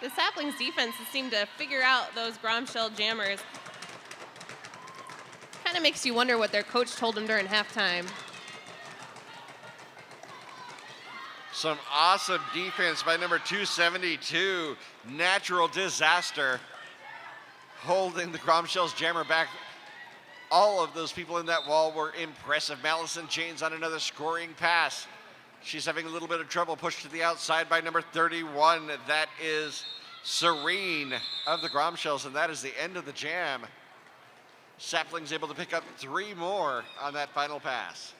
The Saplings defense has seemed to figure out those Gromshell jammers. Kind of makes you wonder what their coach told them during halftime. Some awesome defense by number 272, Natural Disaster, holding the Gromshells jammer back. All of those people in that wall were impressive. Malice and Chains on another scoring pass. She's having a little bit of trouble, pushed to the outside by number 31. That is Serene of the Gromshells, and that is the end of the jam. Saplings able to pick up 3 more on that final pass.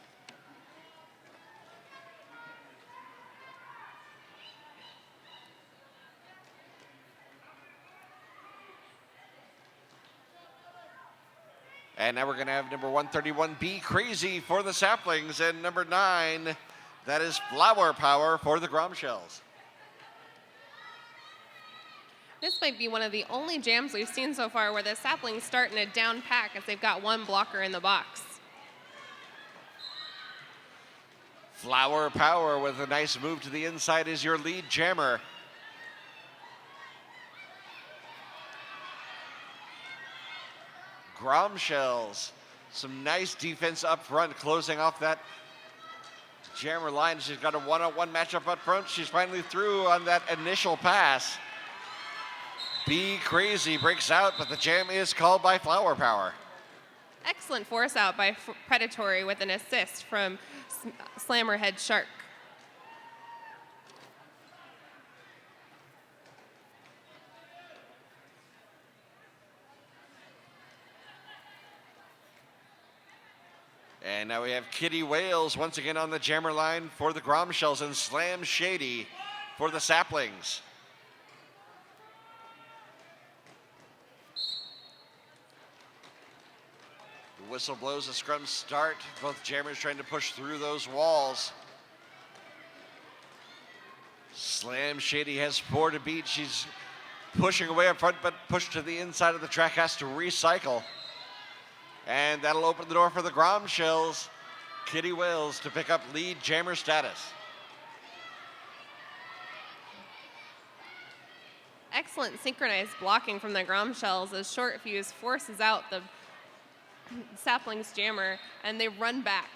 And now we're going to have number 131, Be Crazy for the Saplings, and number 9, that is Flower Power for the Gromshells. This might be one of the only jams we've seen so far where the Saplings start in a down pack as they've got one blocker in the box. Flower Power with a nice move to the inside is your lead jammer. Gromshells, some nice defense up front, closing off that jammer line. She's got a one-on-one matchup up front. She's finally through on that initial pass. Be Crazy breaks out, but the jam is called by Flower Power. Excellent force out by Predatory with an assist from Slammerhead Shark. And now we have Kitty Wales once again on the jammer line for the Gromshells and Slam Shady for the Saplings. The whistle blows, a scrum start. Both jammers trying to push through those walls. Slam Shady has 4 to beat. She's pushing away up front, but pushed to the inside of the track, has to recycle. And that'll open the door for the Gromshells. Kitty Wales to pick up lead jammer status. Excellent synchronized blocking from the Gromshells as Short Fuse forces out the Saplings jammer, and they run back.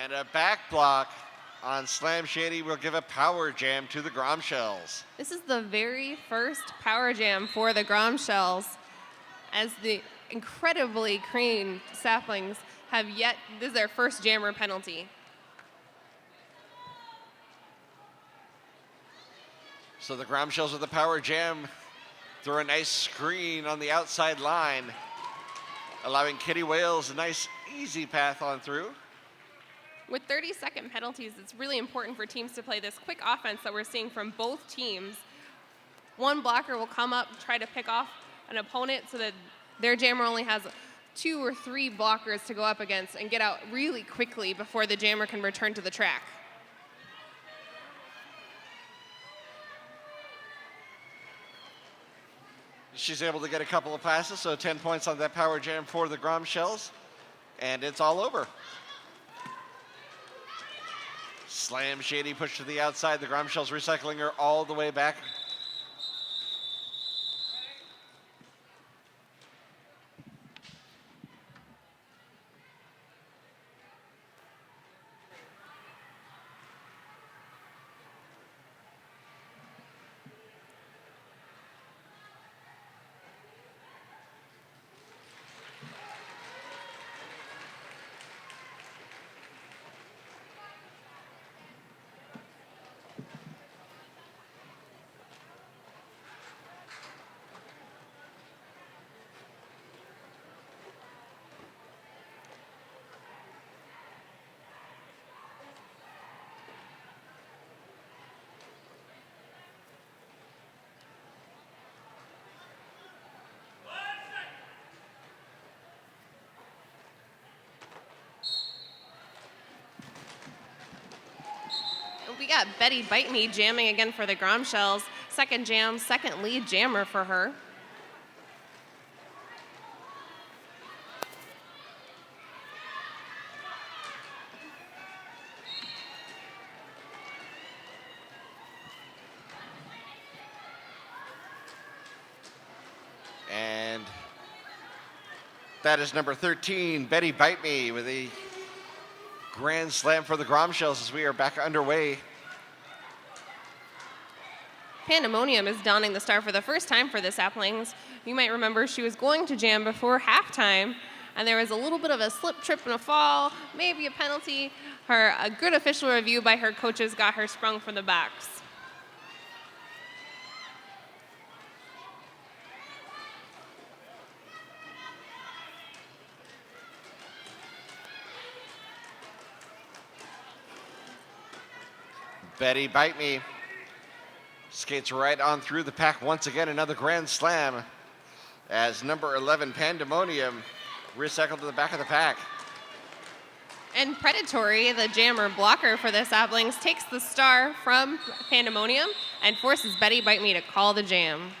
And a back block on Slam Shady will give a power jam to the Gromshells. This is the very first power jam for the Gromshells, as the incredibly trained Saplings have yet, this is their first jammer penalty. So the Gromshells with the power jam throw a nice screen on the outside line, allowing Kitty Wales a nice easy path on through. With 30-second penalties, it's really important for teams to play this quick offense that we're seeing from both teams. One blocker will come up, try to pick off an opponent so that their jammer only has 2 or 3 blockers to go up against and get out really quickly before the jammer can return to the track. She's able to get a couple of passes, so 10 points on that power jam for the Gromshells, and it's all over. Slam Shady pushed to the outside. The Gromshells recycling her all the way back. We got Betty Bite Me jamming again for the Gromshells. Second jam, second lead jammer for her. And that is number 13, Betty Bite Me, with a grand slam for the Gromshells as we are back underway. Pandemonium is donning the star for the first time for the Saplings. You might remember she was going to jam before halftime, and there was a little bit of a slip, trip, and a fall, maybe a penalty. A good official review by her coaches got her sprung from the backs. Betty Bite Me skates right on through the pack once again. Another grand slam as number 11 Pandemonium recycled to the back of the pack. And Predatory, the jammer blocker for the Saplings, takes the star from Pandemonium and forces Betty Bite Me to call the jam.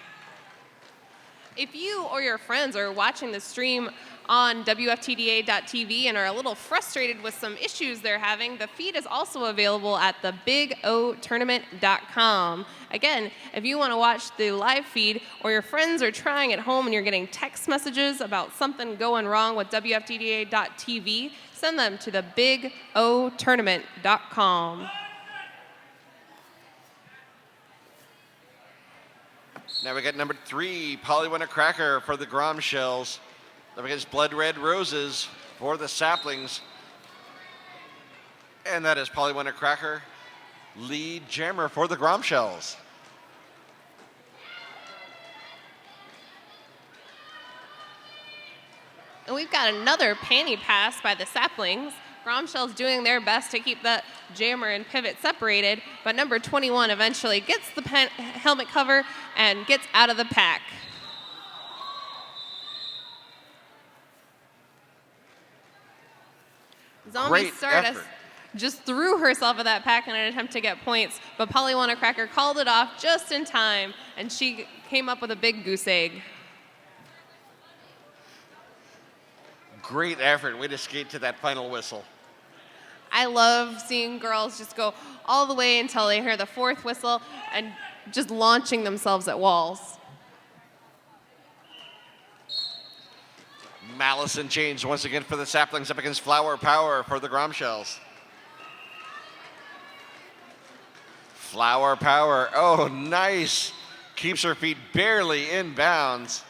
If you or your friends are watching the stream on WFTDA.tv and are a little frustrated with some issues they're having, the feed is also available at thebigotournament.com. Again, if you want to watch the live feed or your friends are trying at home and you're getting text messages about something going wrong with WFTDA.tv, send them to thebigotournament.com. Now we got number 3, Polly Cracker for the Gromshells. Up against Blood Red Roses for the Saplings. And that is Polly Cracker, lead jammer for the Gromshells. And we've got another panty pass by the Saplings. Gromshells doing their best to keep the jammer and pivot separated, but number 21 eventually gets the helmet cover and gets out of the pack. Zombie Great Stardust effort. just threw herself at that pack in an attempt to get points, but Polly Cracker called it off just in time, and she came up with a big goose egg. Great effort. Way to skate to that final whistle. I love seeing girls just go all the way until they hear the fourth whistle and just launching themselves at walls. Malice and Chains once again for the Saplings up against Flower Power for the Gromshells. Flower Power, oh nice. Keeps her feet barely in bounds.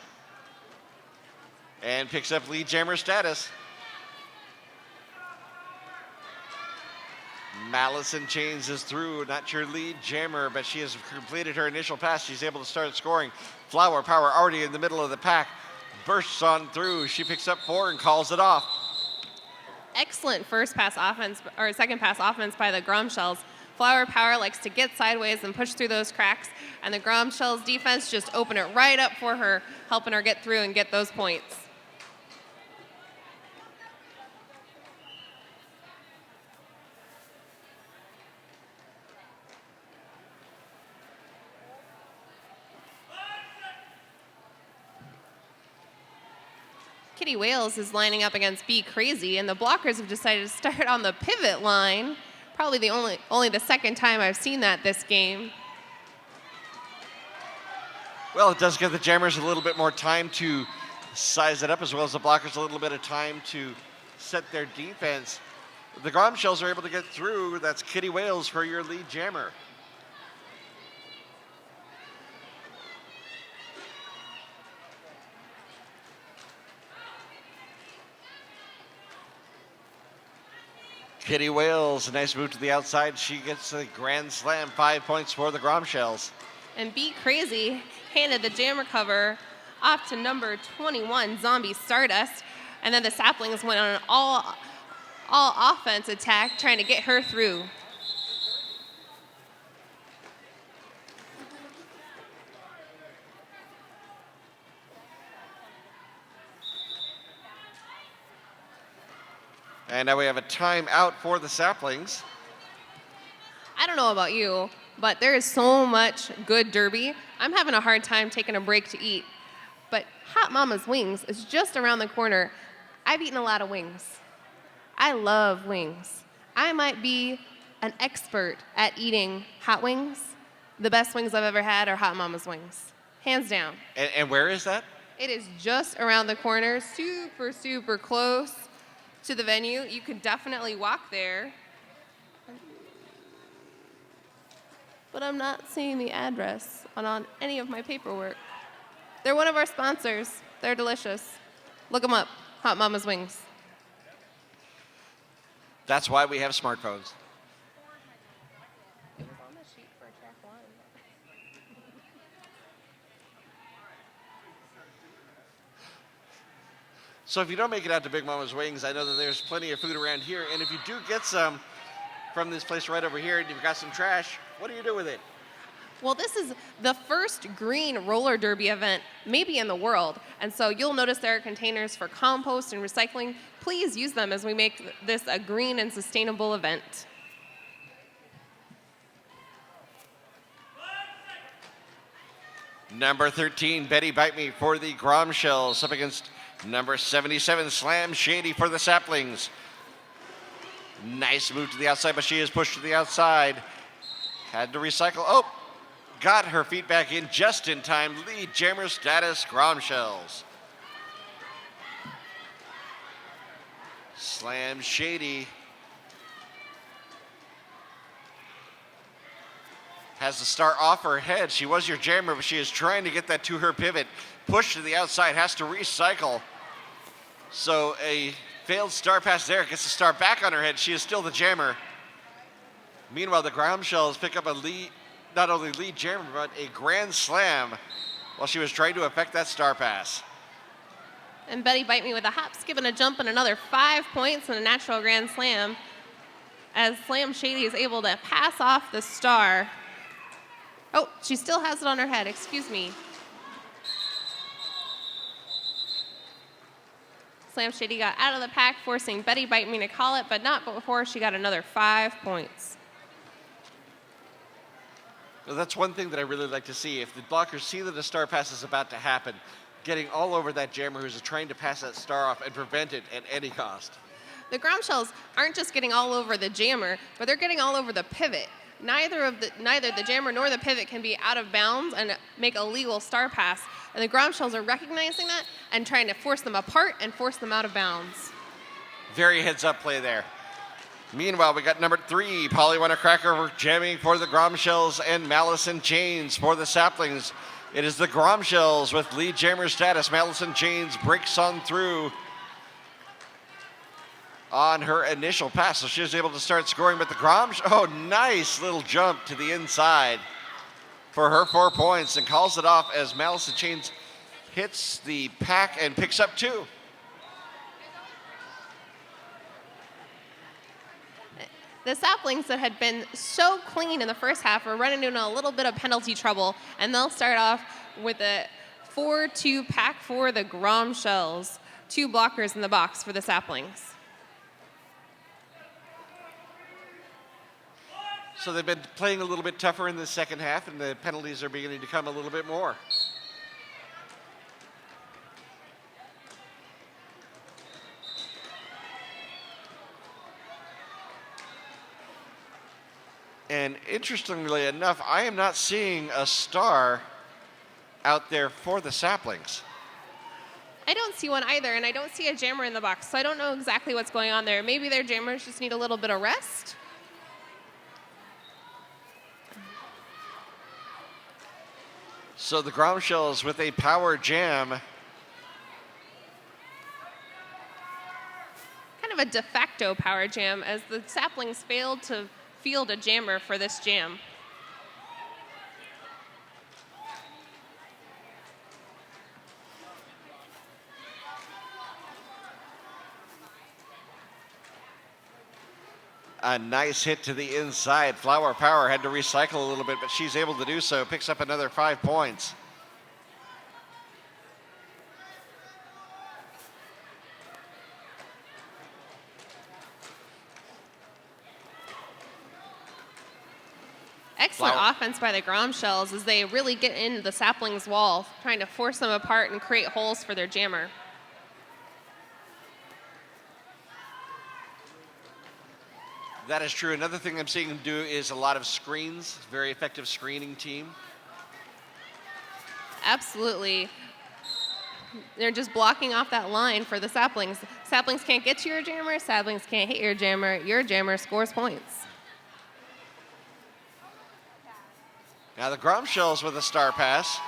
And picks up lead jammer status. Malice and Chains is through, not your lead jammer, but she has completed her initial pass. She's able to start scoring. Flower Power already in the middle of the pack. Bursts on through. She picks up 4 and calls it off. Excellent first pass offense, or second pass offense by the Gromshells. Flower Power likes to get sideways and push through those cracks, and the Gromshells defense just open it right up for her, helping her get through and get those points. Kitty Wales is lining up against Be Crazy, and the blockers have decided to start on the pivot line. Probably the only the second time I've seen that this game. Well, it does give the jammers a little bit more time to size it up, as well as the blockers a little bit of time to set their defense. The Gromshells are able to get through. That's Kitty Wales for your lead jammer. Kitty Wales, a nice move to the outside. She gets a grand slam, 5 points for the Gromshells. And Be Crazy handed the jammer cover off to number 21, Zombie Stardust. And then the Saplings went on an all offense attack, trying to get her through. And now we have a timeout for the Saplings. I don't know about you, but there is so much good derby. I'm having a hard time taking a break to eat. But Hot Mama's Wings is just around the corner. I've eaten a lot of wings. I love wings. I might be an expert at eating hot wings. The best wings I've ever had are Hot Mama's Wings, hands down. And where is that? It is just around the corner, super, super close to the venue. You could definitely walk there. But I'm not seeing the address on any of my paperwork. They're one of our sponsors. They're delicious. Look them up, Hot Mama's Wings. That's why we have smartphones. It was on the sheet for track 1. So if you don't make it out to Big Mama's Wings, I know that there's plenty of food around here. And if you do get some from this place right over here and you've got some trash, what do you do with it? Well, this is the first green roller derby event maybe in the world. And so you'll notice there are containers for compost and recycling. Please use them as we make this a green and sustainable event. Number 13, Betty Bite Me for the Gromshells up against number 77, Slam Shady for the Saplings. Nice move to the outside, but she is pushed to the outside. Had to recycle. Oh, got her feet back in just in time. Lead jammer status, Gromshells. Slam Shady has the start off her head. She was your jammer, but she is trying to get that to her pivot. Push to the outside, has to recycle. So a failed star pass there, gets the star back on her head. She is still the jammer. Meanwhile, the Gromshells pick up a lead, not only lead jammer, but a grand slam while she was trying to effect that star pass. And Betty Bite Me with a hop, skip, and a jump, and another 5 points and a natural grand slam, as Slam Shady is able to pass off the star. Oh, she still has it on her head, excuse me. Slam Shady got out of the pack, forcing Betty Bite Me to call it, but not before she got another 5 points. Well, that's one thing that I really like to see. If the blockers see that a star pass is about to happen, getting all over that jammer who's trying to pass that star off and prevent it at any cost. The ground shells aren't just getting all over the jammer, but they're getting all over the pivot. Neither the jammer nor the pivot can be out of bounds and make a legal star pass. And the ground shells are recognizing that and trying to force them apart and force them out of bounds. Very heads-up play there. Meanwhile, we got number 3, Polly Cracker jamming for the Gromshells and Malice in Chains for the Saplings. It is the Gromshells with lead jammer status. Malice in Chains breaks on through on her initial pass, so she was able to start scoring, but the oh, nice little jump to the inside for her 4 points and calls it off as Malice in Chains hits the pack and picks up 2. The Saplings that had been so clean in the first half are running into a little bit of penalty trouble, and they'll start off with a 4-2 pack for the Gromshells. 2 blockers in the box for the Saplings. So they've been playing a little bit tougher in the second half, and the penalties are beginning to come a little bit more. And interestingly enough, I am not seeing a star out there for the Saplings. I don't see one either, and I don't see a jammer in the box, so I don't know exactly what's going on there. Maybe their jammers just need a little bit of rest. So the Gromshells with a power jam. Kind of a de facto power jam, as the Saplings failed to field a jammer for this jam. A nice hit to the inside. Flower Power had to recycle a little bit, but she's able to do so. Picks up another 5 points. Excellent offense by the Gromshells as they really get into the Saplings' wall, trying to force them apart and create holes for their jammer. That is true. Another thing I'm seeing them do is a lot of screens. Very effective screening team. Absolutely. They're just blocking off that line for the Saplings. Saplings can't get to your jammer. Saplings can't hit your jammer. Your jammer scores points. Now the Gromshells with a star pass.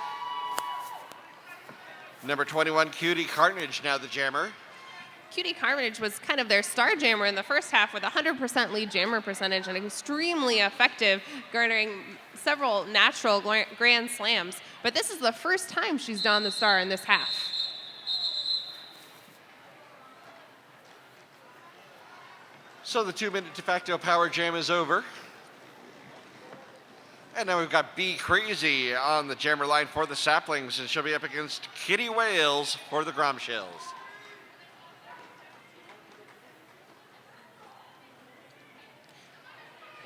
Number 21, Cutie Carnage, now the jammer. Cutie Carnage was kind of their star jammer in the first half with 100% lead jammer percentage and extremely effective, garnering several natural grand slams. But this is the first time she's donned the star in this half. So the 2-minute de facto power jam is over. And now we've got Be Crazy on the jammer line for the Saplings, and she'll be up against Kitty Wales for the Gromshells.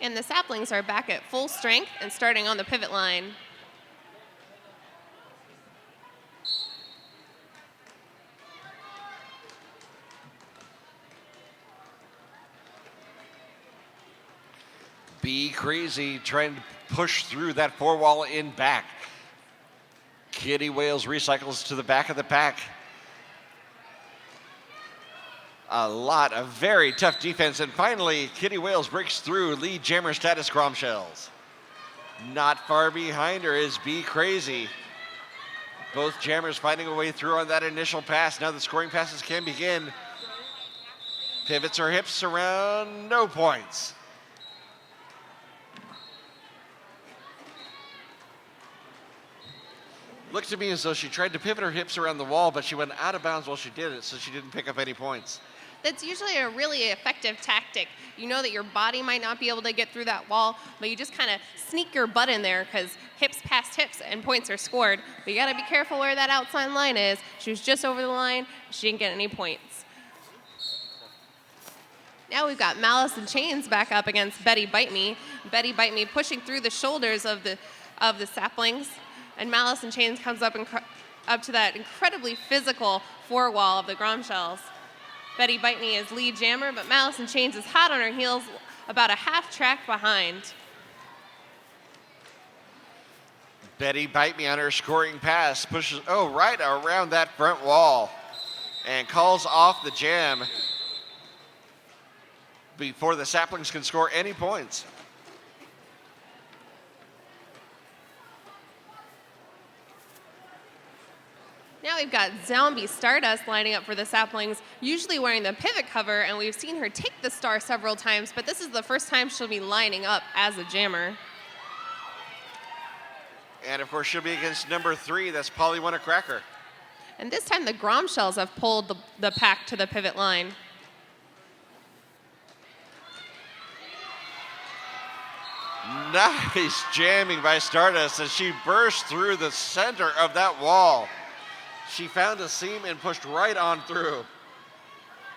And the Saplings are back at full strength and starting on the pivot line. Be Crazy trying to push through that 4-wall in back. Kitty Wales recycles to the back of the pack. A lot of very tough defense, and finally Kitty Wales breaks through lead jammer status Gromshells. Not far behind her is Be Crazy. Both jammers finding a way through on that initial pass. Now the scoring passes can begin. Pivots her hips around, no points. Looked to me as though she tried to pivot her hips around the wall, but she went out of bounds while she did it, so she didn't pick up any points. That's usually a really effective tactic. You know that your body might not be able to get through that wall, but you just kind of sneak your butt in there because hips past hips and points are scored. But you got to be careful where that outside line is. She was just over the line. She didn't get any points. Now we've got Malice in Chains back up against Betty Bite Me. Betty Bite Me pushing through the shoulders of the saplings, and Malice in Chains comes up to that incredibly physical four wall of the Grom shells. Betty Bite Me is lead jammer, but Malice in Chains is hot on her heels, about a half track behind. Betty Bite Me on her scoring pass pushes, right around that front wall and calls off the jam before the saplings can score any points. Now we've got Zombie Stardust lining up for the saplings, usually wearing the pivot cover, and we've seen her take the star several times, but this is the first time she'll be lining up as a jammer. And of course, she'll be against number 3, that's Polly Want a Cracker. And this time the Grom shells have pulled the pack to the pivot line. Nice jamming by Stardust as she burst through the center of that wall. She found a seam and pushed right on through.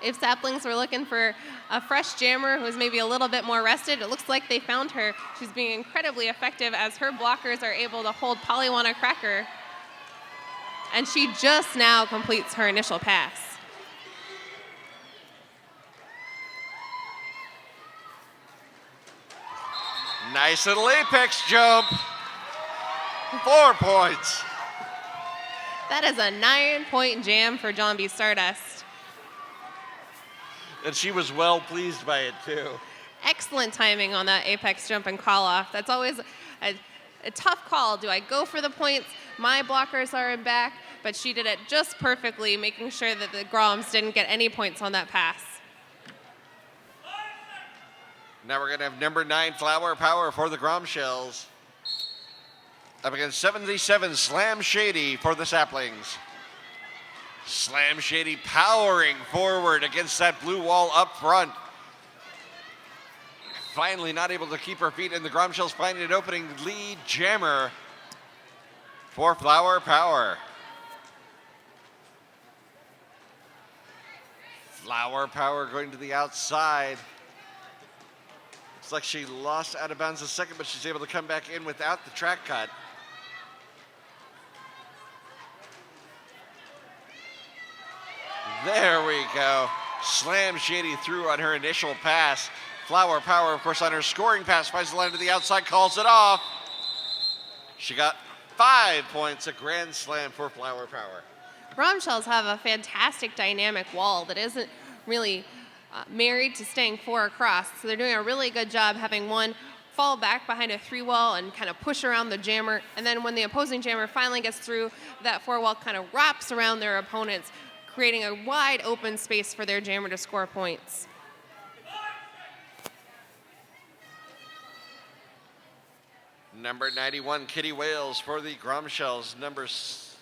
If saplings were looking for a fresh jammer who's maybe a little bit more rested, it looks like they found her. She's being incredibly effective as her blockers are able to hold Polly Want a Cracker. And she just now completes her initial pass. Nice little apex jump. 4 points. That is a 9-point jam for Zombie Stardust. And she was well pleased by it too. Excellent timing on that apex jump and call off. That's always a tough call. Do I go for the points? My blockers are in back, but she did it just perfectly, making sure that the Groms didn't get any points on that pass. Now we're gonna have number 9 Flower Power for the Grom Shells. Up against 77 Slam Shady for the Saplings. Slam Shady powering forward against that blue wall up front. Finally not able to keep her feet, and the Grom Shells finding an opening. Lead jammer for Flower Power. Flower Power going to the outside. Looks like she lost out of bounds a second, but she's able to come back in without the track cut. There we go. Slam Shady through on her initial pass. Flower Power, of course, on her scoring pass, finds the line to the outside, calls it off. She got 5 points, a grand slam for Flower Power. Grom shells have a fantastic dynamic wall that isn't really married to staying 4 across. So they're doing a really good job having one fall back behind a 3 wall and kind of push around the jammer. And then when the opposing jammer finally gets through, that 4 wall kind of wraps around their opponents, creating a wide open space for their jammer to score points. Number 91, Kitty Wales for the Grom Shells. Is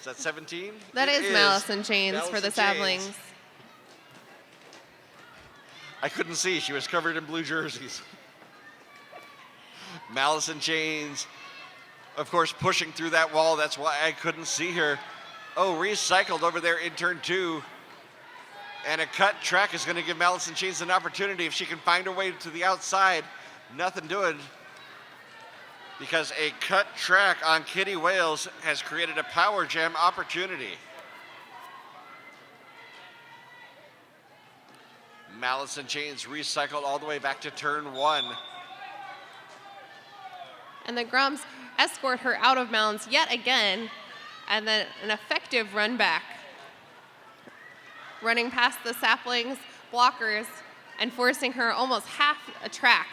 that 17? That is Malice in Chains Malice for the in Chains. saplings. I couldn't see, she was covered in blue jerseys. Malice in Chains, of course, pushing through that wall. That's why I couldn't see her. Oh, recycled over there in turn 2. And a cut track is going to give Malice in Chains an opportunity if she can find her way to the outside. Nothing doing, because a cut track on Kitty Wales has created a power jam opportunity. Malice in Chains recycled all the way back to turn 1. And the Groms escort her out of bounds yet again, and then an effective run back. Running past the saplings, blockers, and forcing her almost half a track.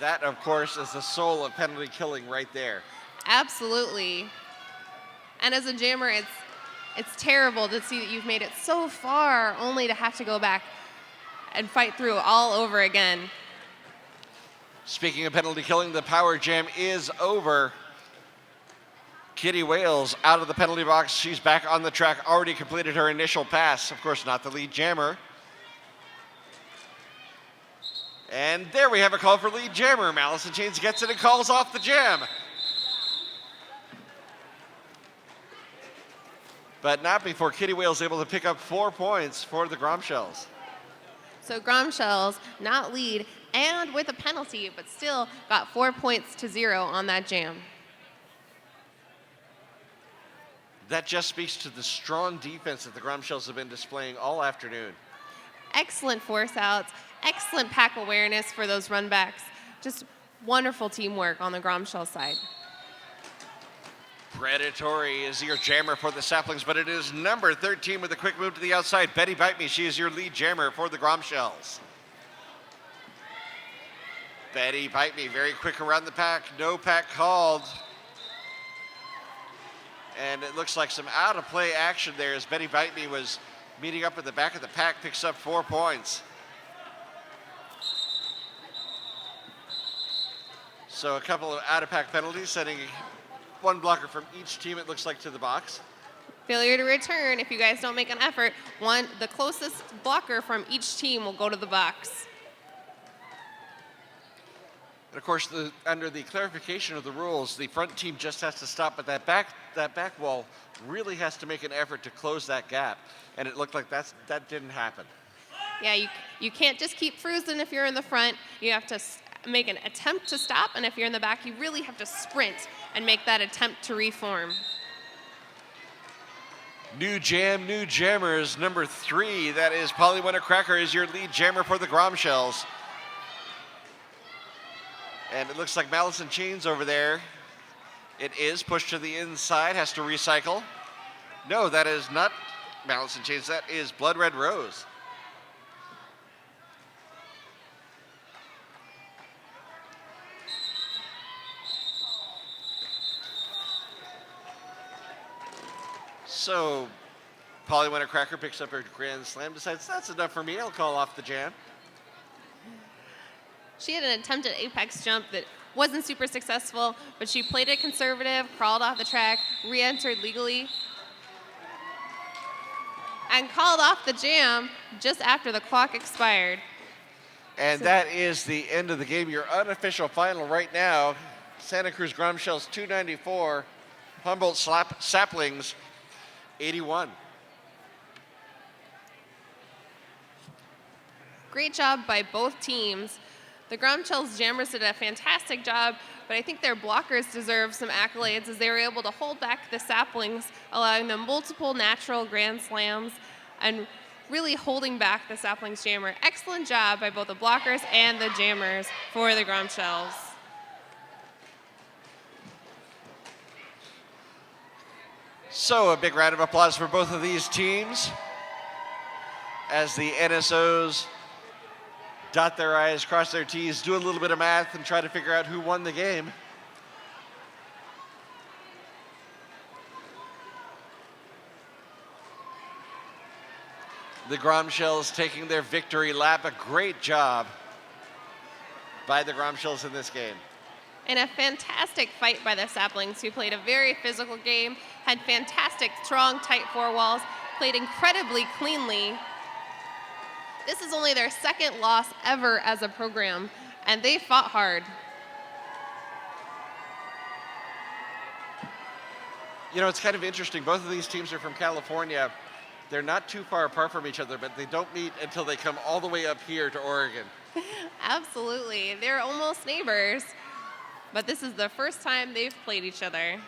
That, of course, is the soul of penalty killing right there. Absolutely. And as a jammer, it's terrible to see that you've made it so far only to have to go back and fight through all over again. Speaking of penalty killing, the power jam is over. Kitty Wales out of the penalty box. She's back on the track, already completed her initial pass. Of course, not the lead jammer. And there we have a call for lead jammer. Allison Chains gets it and calls off the jam. But not before Kitty Wales able to pick up 4 points for the Gromshells. So Gromshells not lead and with a penalty, but still got 4 points to 0 on that jam. That just speaks to the strong defense that the Gromshells have been displaying all afternoon. Excellent force outs, excellent pack awareness for those runbacks. Just wonderful teamwork on the Gromshell side. Predatory is your jammer for the Saplings, but it is number 13 with a quick move to the outside. Betty Bite Me, she is your lead jammer for the Gromshells. Betty Bite Me, very quick around the pack. No pack called. And it looks like some out-of-play action there as Betty Bite Me was meeting up at the back of the pack, picks up 4 points. So a couple of out-of-pack penalties, sending one blocker from each team, it looks like, to the box. Failure to return, if you guys don't make an effort, the closest blocker from each team will go to the box. And of course, under the clarification of the rules, the front team just has to stop, but that back wall really has to make an effort to close that gap. And it looked like that didn't happen. Yeah, you can't just keep cruising if you're in the front. You have to make an attempt to stop, and if you're in the back, you really have to sprint and make that attempt to reform. New jam, new jammers, number 3. That is Polly Winter Cracker is your lead jammer for the Gromshells. And it looks like Allison Chains over there. It is pushed to the inside, has to recycle. No, that is not Allison Chains, that is Blood Red Rose. So, Polly Winter Cracker picks up her grand slam, decides that's enough for me, I'll call off the jam. She had an attempted apex jump that wasn't super successful, but she played it conservative, crawled off the track, re-entered legally, and called off the jam just after the clock expired. And that is the end of the game. Your unofficial final right now, Santa Cruz Gromshells 294, Humboldt Saplings 81. Great job by both teams. The Gromshells jammers did a fantastic job, but I think their blockers deserve some accolades as they were able to hold back the Saplings, allowing them multiple natural grand slams and really holding back the Saplings jammer. Excellent job by both the blockers and the jammers for the Gromshells. So a big round of applause for both of these teams as the NSOs dot their I's, cross their T's, do a little bit of math, and try to figure out who won the game. The Gromshells taking their victory lap. A great job by the Gromshells in this game. And a fantastic fight by the Saplings, who played a very physical game, had fantastic, strong, tight 4 walls, played incredibly cleanly. This is only their second loss ever as a program, and they fought hard. You know, it's kind of interesting. Both of these teams are from California. They're not too far apart from each other, but they don't meet until they come all the way up here to Oregon. Absolutely. They're almost neighbors, but this is the first time they've played each other.